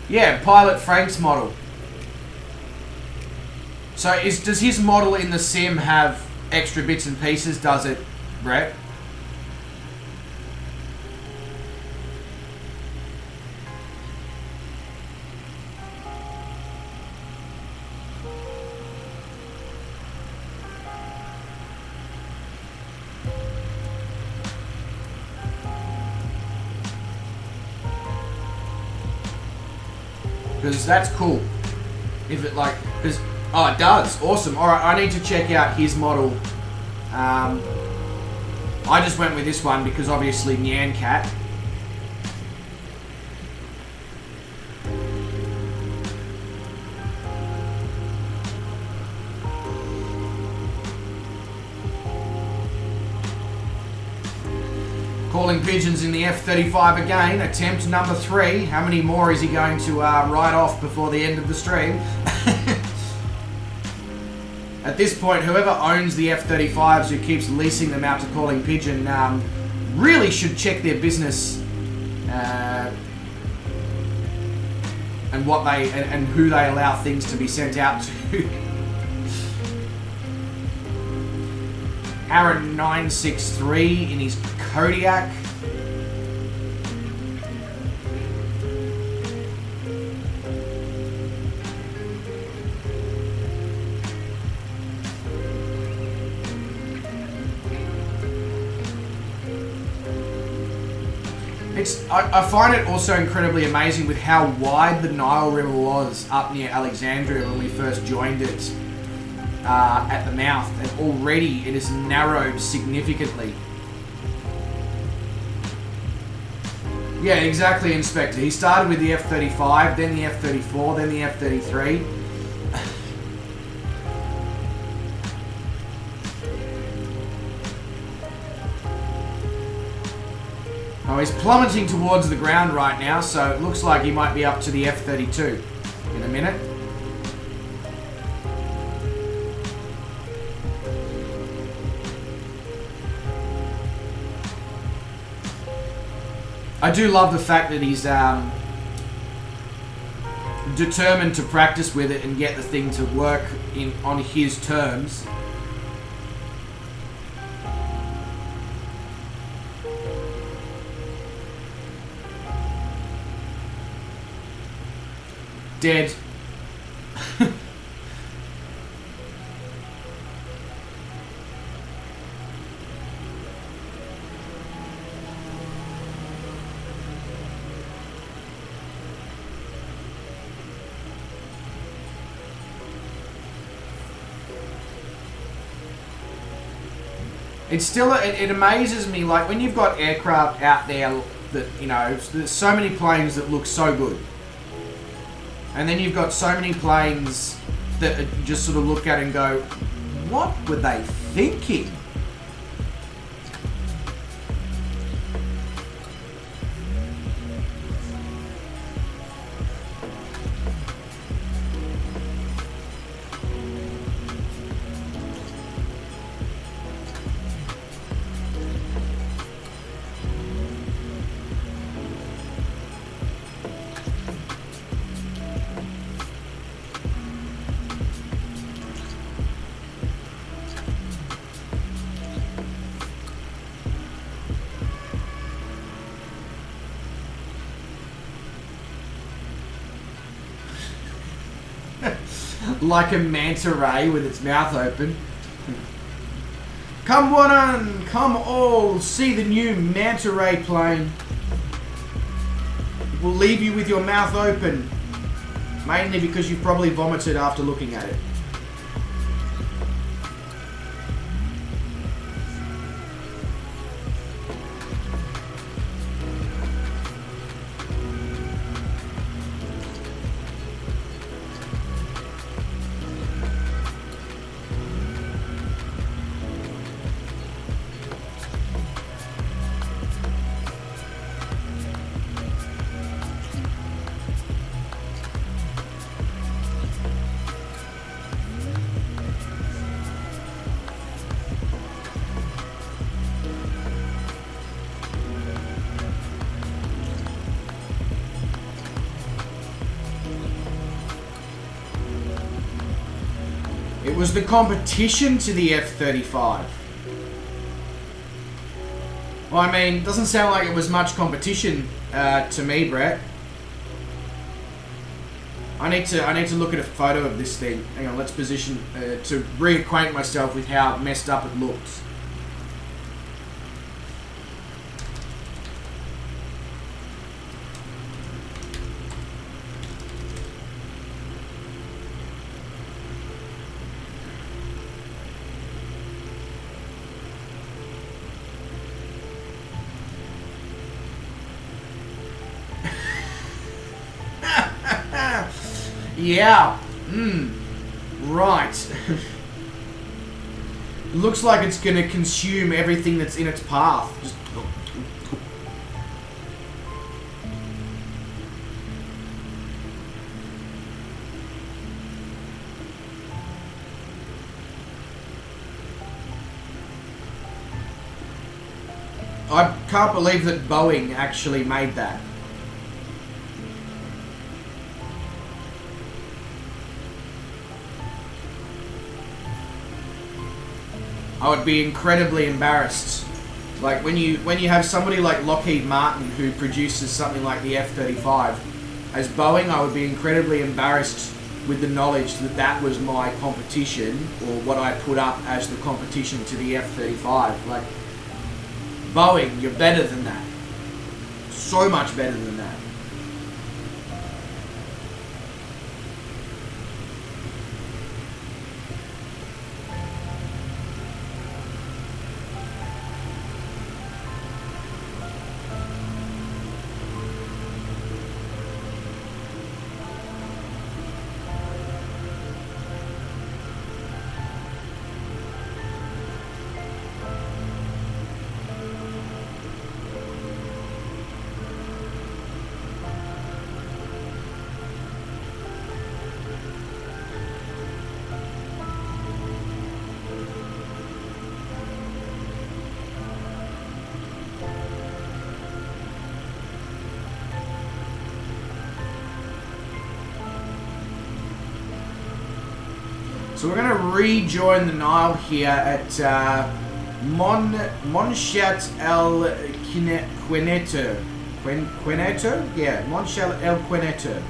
S2: Yeah, Pilot Frank's model. So does his model in the sim have extra bits and pieces, does it? Brett? Because that's cool. If it like, because, oh, it does. Awesome. All right, I need to check out his model. I just went with this one because obviously Nyan Cat. Calling pigeons in the F-35 again. Attempt number 3. How many more is he going to write off before the end of the stream? At this point, whoever owns the F-35s who keeps leasing them out to Calling Pigeon really should check their business and what they and who they allow things to be sent out to. Aaron 963 in his Kodiak. I find it also incredibly amazing with how wide the Nile River was up near Alexandria when we first joined it at the mouth, and already it has narrowed significantly. Yeah, exactly, Inspector. He started with the F-35, then the F-34, then the F-33. Oh, he's plummeting towards the ground right now, so it looks like he might be up to the F-32 in a minute. I do love the fact that he's determined to practice with it and get the thing to work on his terms. Dead. It's still, it amazes me, like when you've got aircraft out there that, you know, there's so many planes that look so good. And then you've got so many planes that just sort of look at and go, what were they thinking? Like a manta ray with its mouth open. Come one on, come all, see the new manta ray plane. It will leave you with your mouth open. Mainly because you've probably vomited after looking at it. It was the competition to the F-35. Well, I mean, doesn't sound like it was much competition to me, Brett. I need to look at a photo of this thing. Hang on, let's position to reacquaint myself with how messed up it looks. Yeah. Right. Looks like it's going to consume everything that's in its path. Just... I can't believe that Boeing actually made that. I would be incredibly embarrassed. Like when you have somebody like Lockheed Martin who produces something like the F-35, as Boeing, I would be incredibly embarrassed with the knowledge that that was my competition, or what I put up as the competition to the F-35. Like, Boeing, you're better than that. So much better than that. So we're going to rejoin the NILE here at Monchat El Quineto. Quineto? Yeah, Monchat El Quineto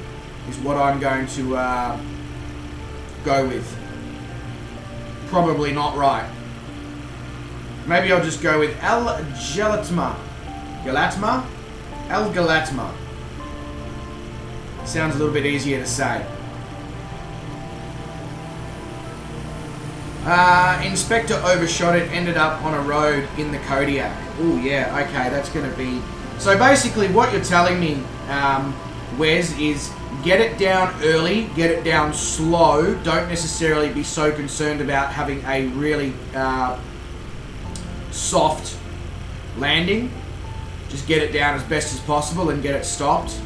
S2: is what I'm going to go with. Probably not right. Maybe I'll just go with El Galatma. Galatma? El Galatma. Sounds a little bit easier to say. Inspector overshot it, ended up on a road in the Kodiak. Oh yeah, okay, that's going to be... So basically what you're telling me, Wes, is get it down early, get it down slow. Don't necessarily be so concerned about having a really soft landing. Just get it down as best as possible and get it stopped.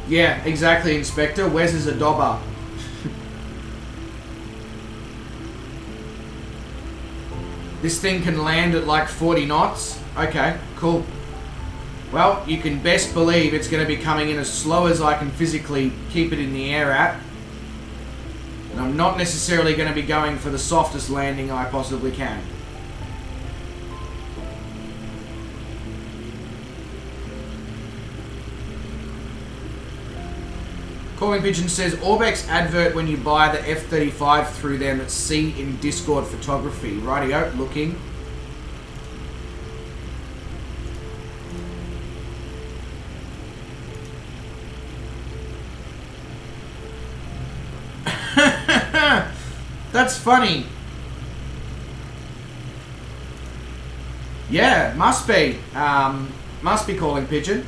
S2: Yeah, exactly, Inspector. Wes is a dobber. This thing can land at like 40 knots. Okay, cool. Well, you can best believe it's going to be coming in as slow as I can physically keep it in the air at. And I'm not necessarily going to be going for the softest landing I possibly can. Calling Pigeon says, Orbex advert when you buy the F-35 through them at C in Discord photography. Rightio, looking. That's funny. Yeah, must be. Must be Calling Pigeon.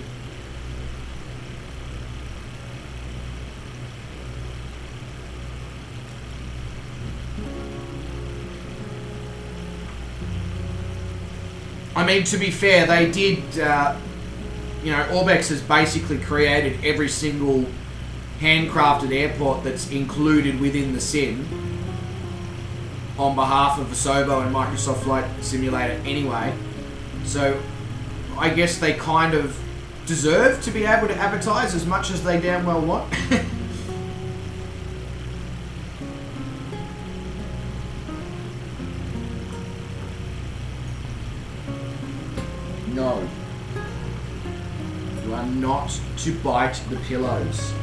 S2: I mean, to be fair, they did, you know, Orbex has basically created every single handcrafted airport that's included within the sim on behalf of Asobo and Microsoft Flight Simulator anyway. So I guess they kind of deserve to be able to advertise as much as they damn well want. not to bite the pillows.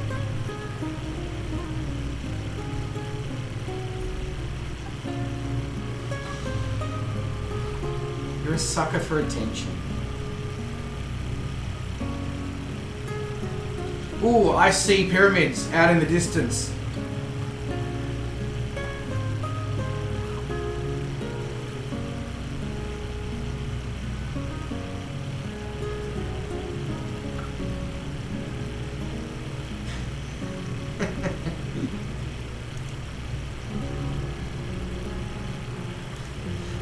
S2: You're a sucker for attention. Ooh, I see pyramids out in the distance.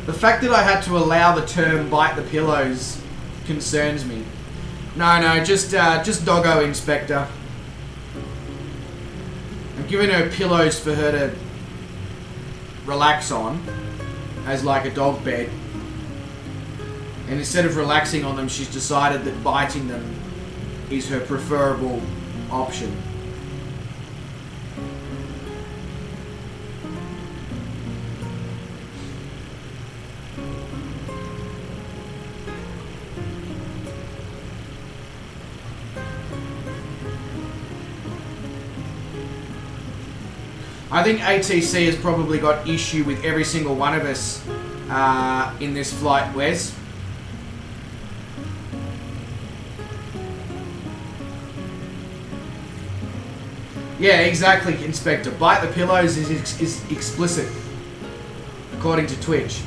S2: The fact that I had to allow the term "bite the pillows" concerns me. No, just doggo, Inspector. I'm giving her pillows for her to relax on, as like a dog bed. And instead of relaxing on them, she's decided that biting them is her preferable option. I think ATC has probably got issue with every single one of us in this flight, Wes. Yeah, exactly, Inspector. Bite the pillows is explicit, according to Twitch.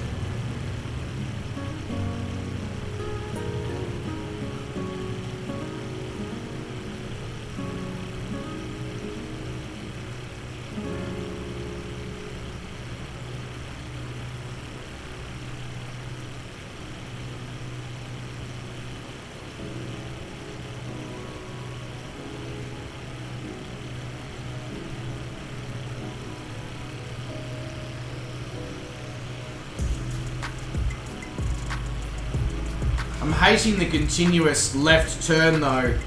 S2: I'm hating the continuous left turn though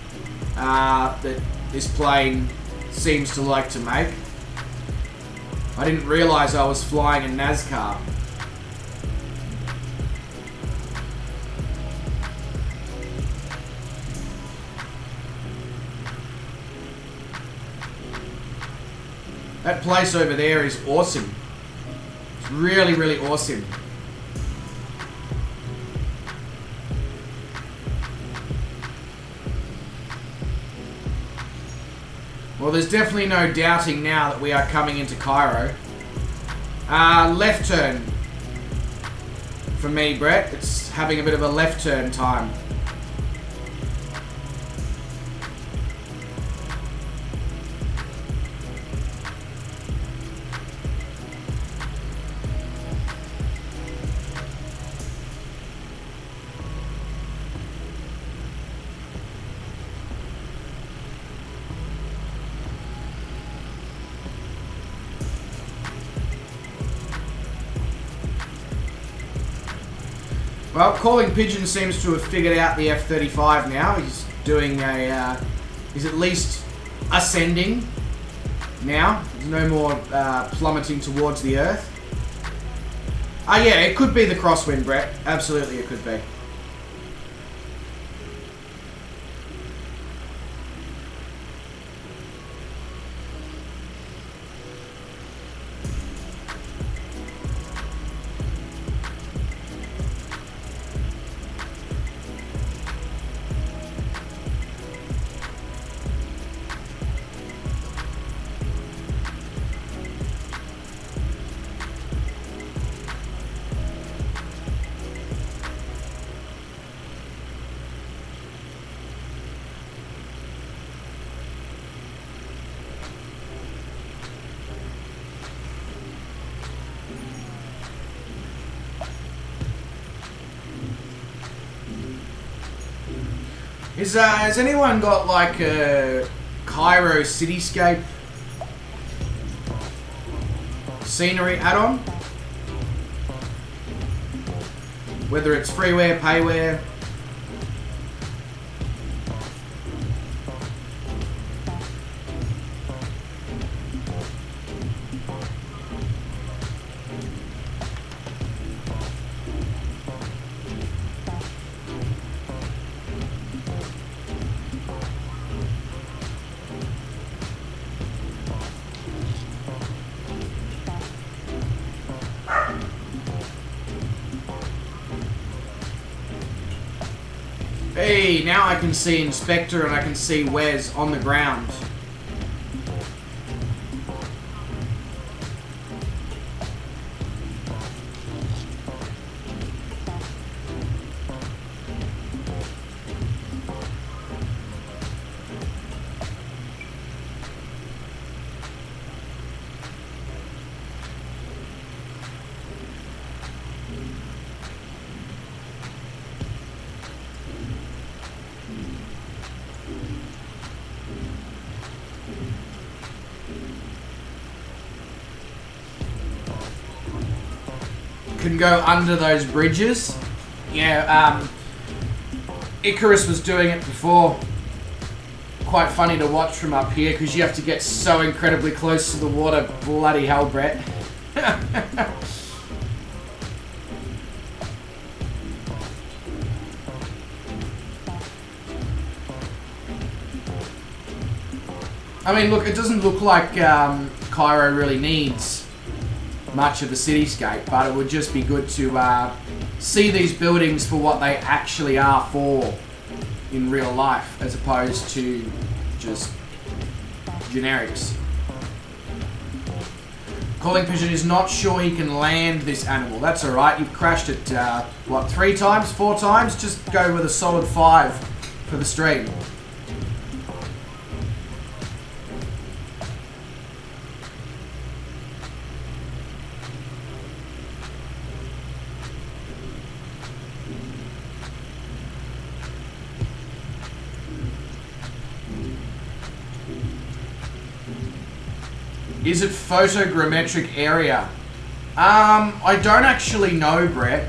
S2: that this plane seems to like to make. I didn't realise I was flying a NASCAR. That place over there is awesome. It's really, really awesome. Well, there's definitely no doubting now that we are coming into Cairo. Left turn for me, Brett. It's having a bit of a left turn time. Well, Calling Pigeon seems to have figured out the F-35 now. He's doing a... he's at least ascending now. There's no more plummeting towards the Earth. Yeah, it could be the crosswind, Brett. Absolutely, it could be. Has anyone got like a Cairo cityscape scenery add-on? Whether it's freeware, payware. Hey, now I can see Inspector and I can see Wes on the ground. Can go under those bridges. Yeah, Icarus was doing it before. Quite funny to watch from up here because you have to get so incredibly close to the water. Bloody hell, Brett. I mean, look, it doesn't look like CAIRO really needs much of the cityscape, but it would just be good to see these buildings for what they actually are for in real life, as opposed to just generics. Calling Pigeon is not sure he can land this animal. That's alright, you've crashed it, what, 3 times, 4 times? Just go with a solid 5 for the stream. Is it photogrammetric area? I don't actually know, Brett.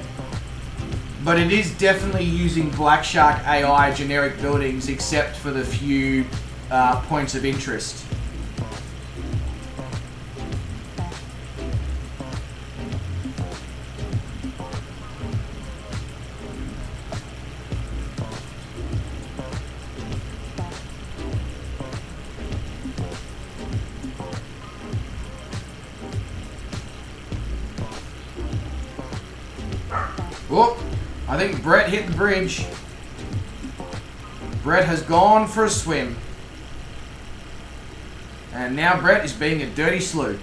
S2: But it is definitely using Black Shark AI generic buildings, except for the few points of interest. Oh, I think Brett hit the bridge. Brett has gone for a swim. And now Brett is being a dirty slew.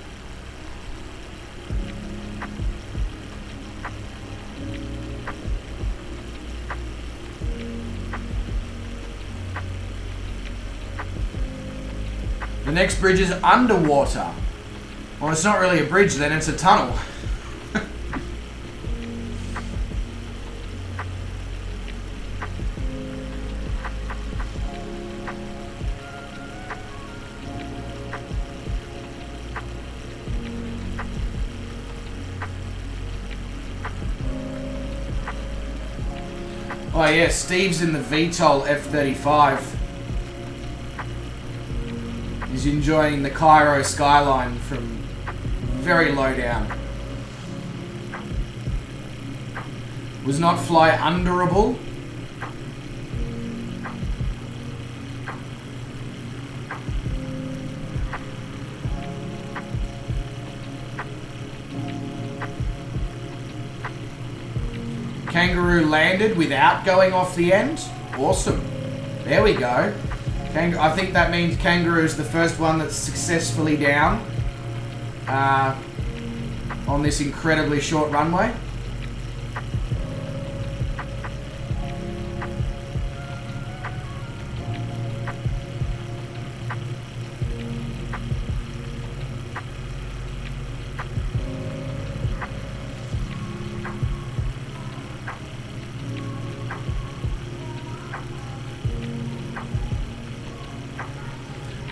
S2: The next bridge is underwater. Well, it's not really a bridge then, it's a tunnel. Oh yeah, Steve's in the VTOL F-35. He's enjoying the CAIRO skyline from very low down. Was not fly underable. Kangaroo landed without going off the end. Awesome. There we go. I think that means Kangaroo is the first one that's successfully down on this incredibly short runway.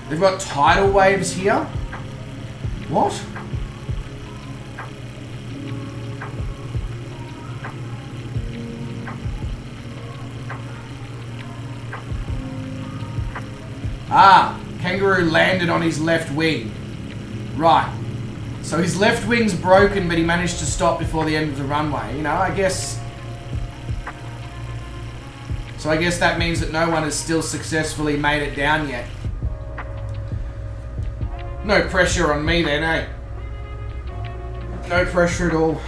S2: They've got tidal waves here. What? Ah, Kangaroo landed on his left wing. Right. So his left wing's broken, but he managed to stop before the end of the runway. You know, I guess... So I guess that means that no one has still successfully made it down yet. No pressure on me then, eh? No pressure at all.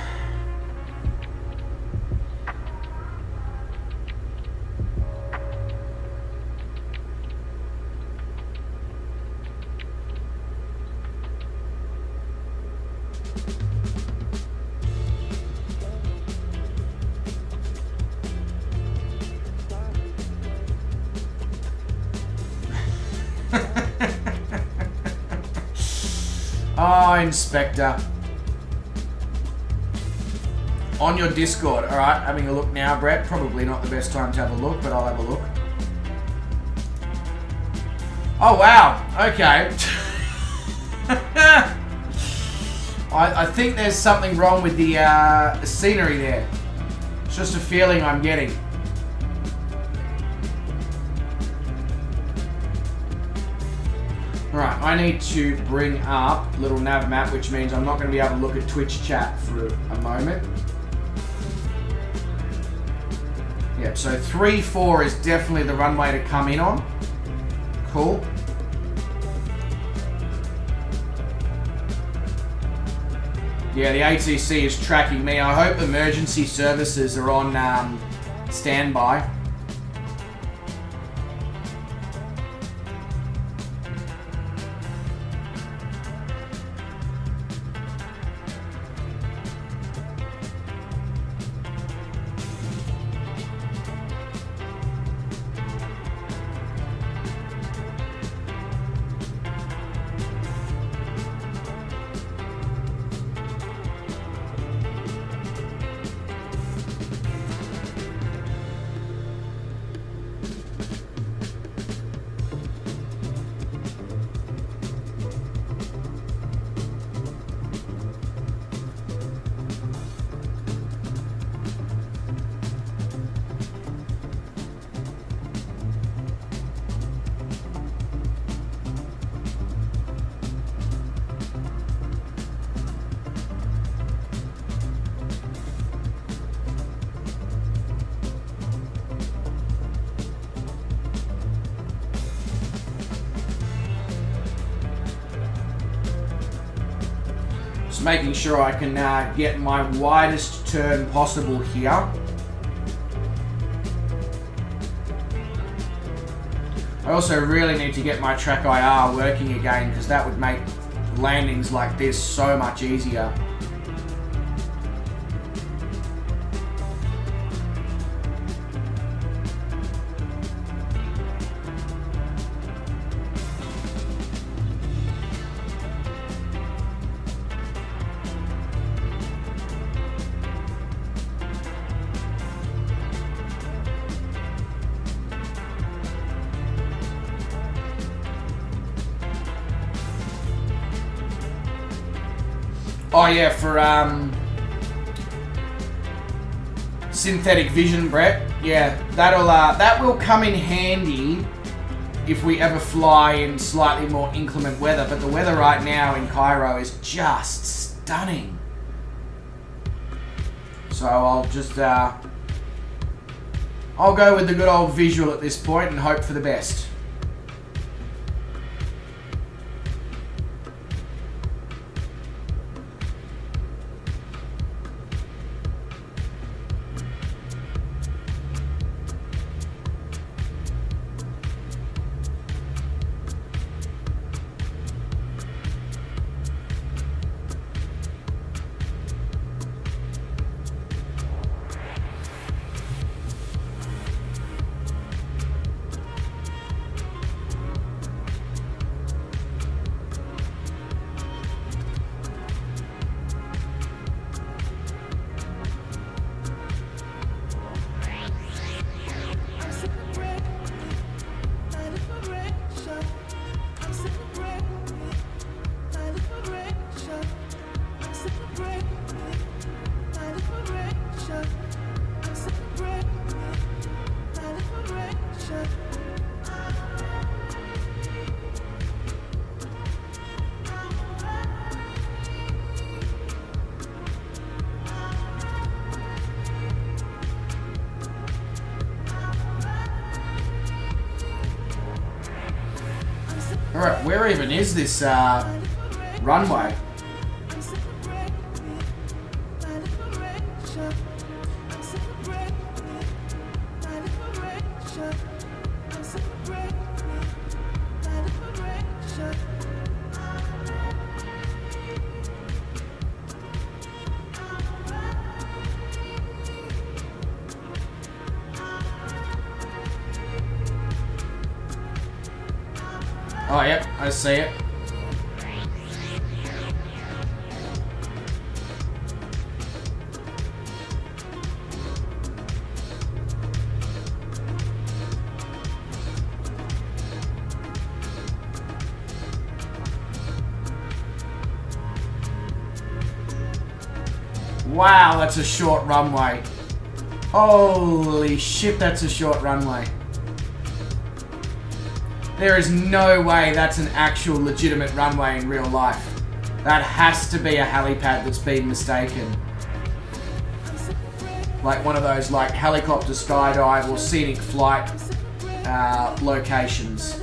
S2: Oh, Inspector. On your Discord. Alright, having a look now, Brett. Probably not the best time to have a look, but I'll have a look. Oh, wow. Okay. I think there's something wrong with the scenery there. It's just a feeling I'm getting. Alright, I need to bring up little nav map, which means I'm not going to be able to look at Twitch chat for a moment. Yep, so 3-4 is definitely the runway to come in on. Cool. Yeah, the ATC is tracking me. I hope emergency services are on standby. Just making sure I can get my widest turn possible here. I also really need to get my track IR working again, because that would make landings like this so much easier. Oh yeah, for synthetic vision, Brett. Yeah, that will come in handy if we ever fly in slightly more inclement weather. But the weather right now in Cairo is just stunning. So I'll just I'll go with the good old visual at this point and hope for the best. Alright, where even is this runway? Oh, yep, I see it. Wow, that's a short runway. Holy shit, that's a short runway. There is no way that's an actual legitimate runway in real life. That has to be a helipad that's been mistaken. Like one of those like helicopter skydive or scenic flight locations.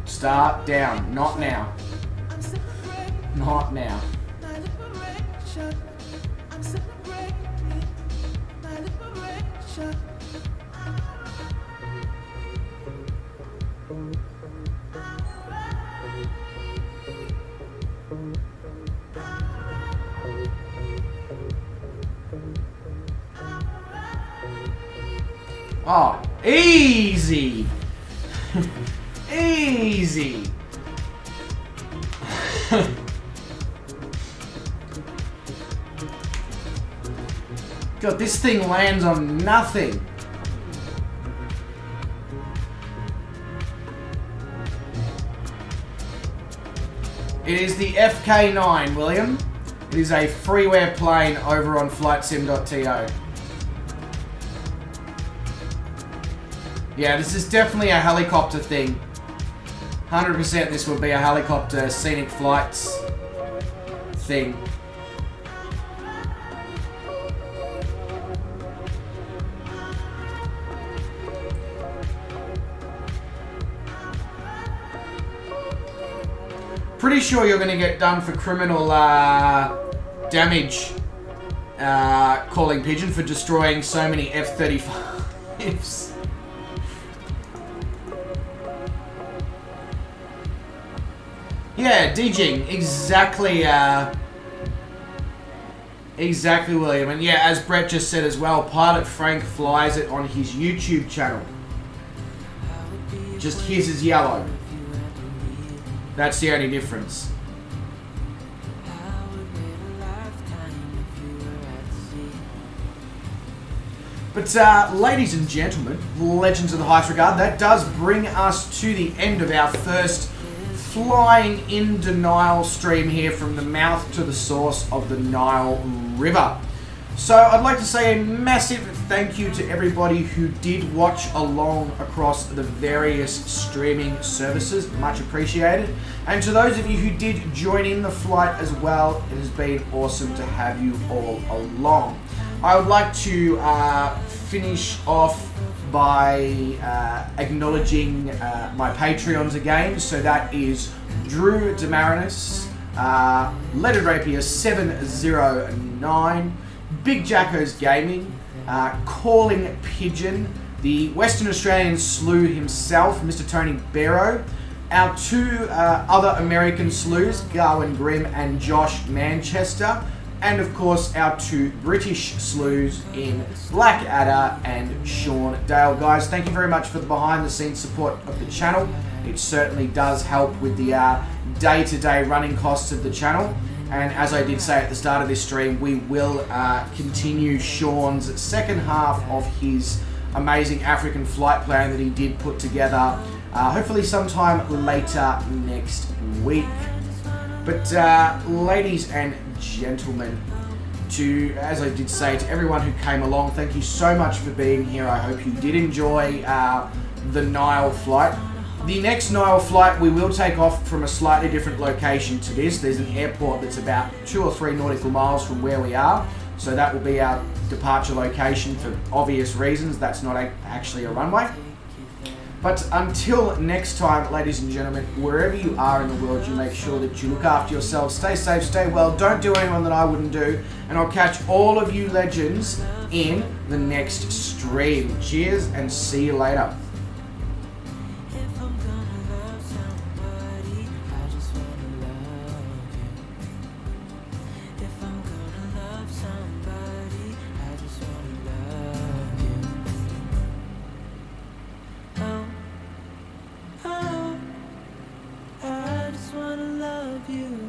S2: Start down. Not now. Not now. Oh, easy. Easy. God, this thing lands on nothing. It is the FK9, William. It is a freeware plane over on flightsim.to. Yeah, this is definitely a helicopter thing. 100% this would be a helicopter scenic flights thing. Pretty sure you're going to get done for criminal damage calling pigeon for destroying so many F-35s. Yeah, DJing, exactly, exactly, William. And yeah, as Brett just said as well, Pilot Frank flies it on his YouTube channel. Just his is yellow. That's the only difference. But ladies and gentlemen, legends of the highest regard, that does bring us to the end of our first flying in denial stream here from the mouth to the source of the Nile River. So I'd like to say a massive thank you to everybody who did watch along across the various streaming services. Much appreciated. And to those of you who did join in the flight as well, it has been awesome to have you all along. I would like to finish off by acknowledging my Patreons again. So that is Drew Demarinis, Leaded Rapier 709, Big Jacko's Gaming, Calling Pigeon, the Western Australian Slew himself, Mr. Tony Barrow, our two other American slews, Garwin Grimm and Josh Manchester, and of course our two British slews in Blackadder and Sean Dale. Guys, thank you very much for the behind the scenes support of the channel. It certainly does help with the day-to-day running costs of the channel. And as I did say at the start of this stream, we will continue Sean's second half of his amazing African flight plan that he did put together, hopefully sometime later next week. But ladies and gentlemen, as I did say, to everyone who came along, thank you so much for being here. I hope you did enjoy the Nile flight. The next Nile flight, we will take off from a slightly different location to this. There's an airport that's about 2 or 3 nautical miles from where we are. So that will be our departure location for obvious reasons. That's not actually a runway. But until next time, ladies and gentlemen, wherever you are in the world, you make sure that you look after yourselves, stay safe, stay well, don't do anyone that I wouldn't do, and I'll catch all of you legends in the next stream. Cheers and see you later.
S1: you.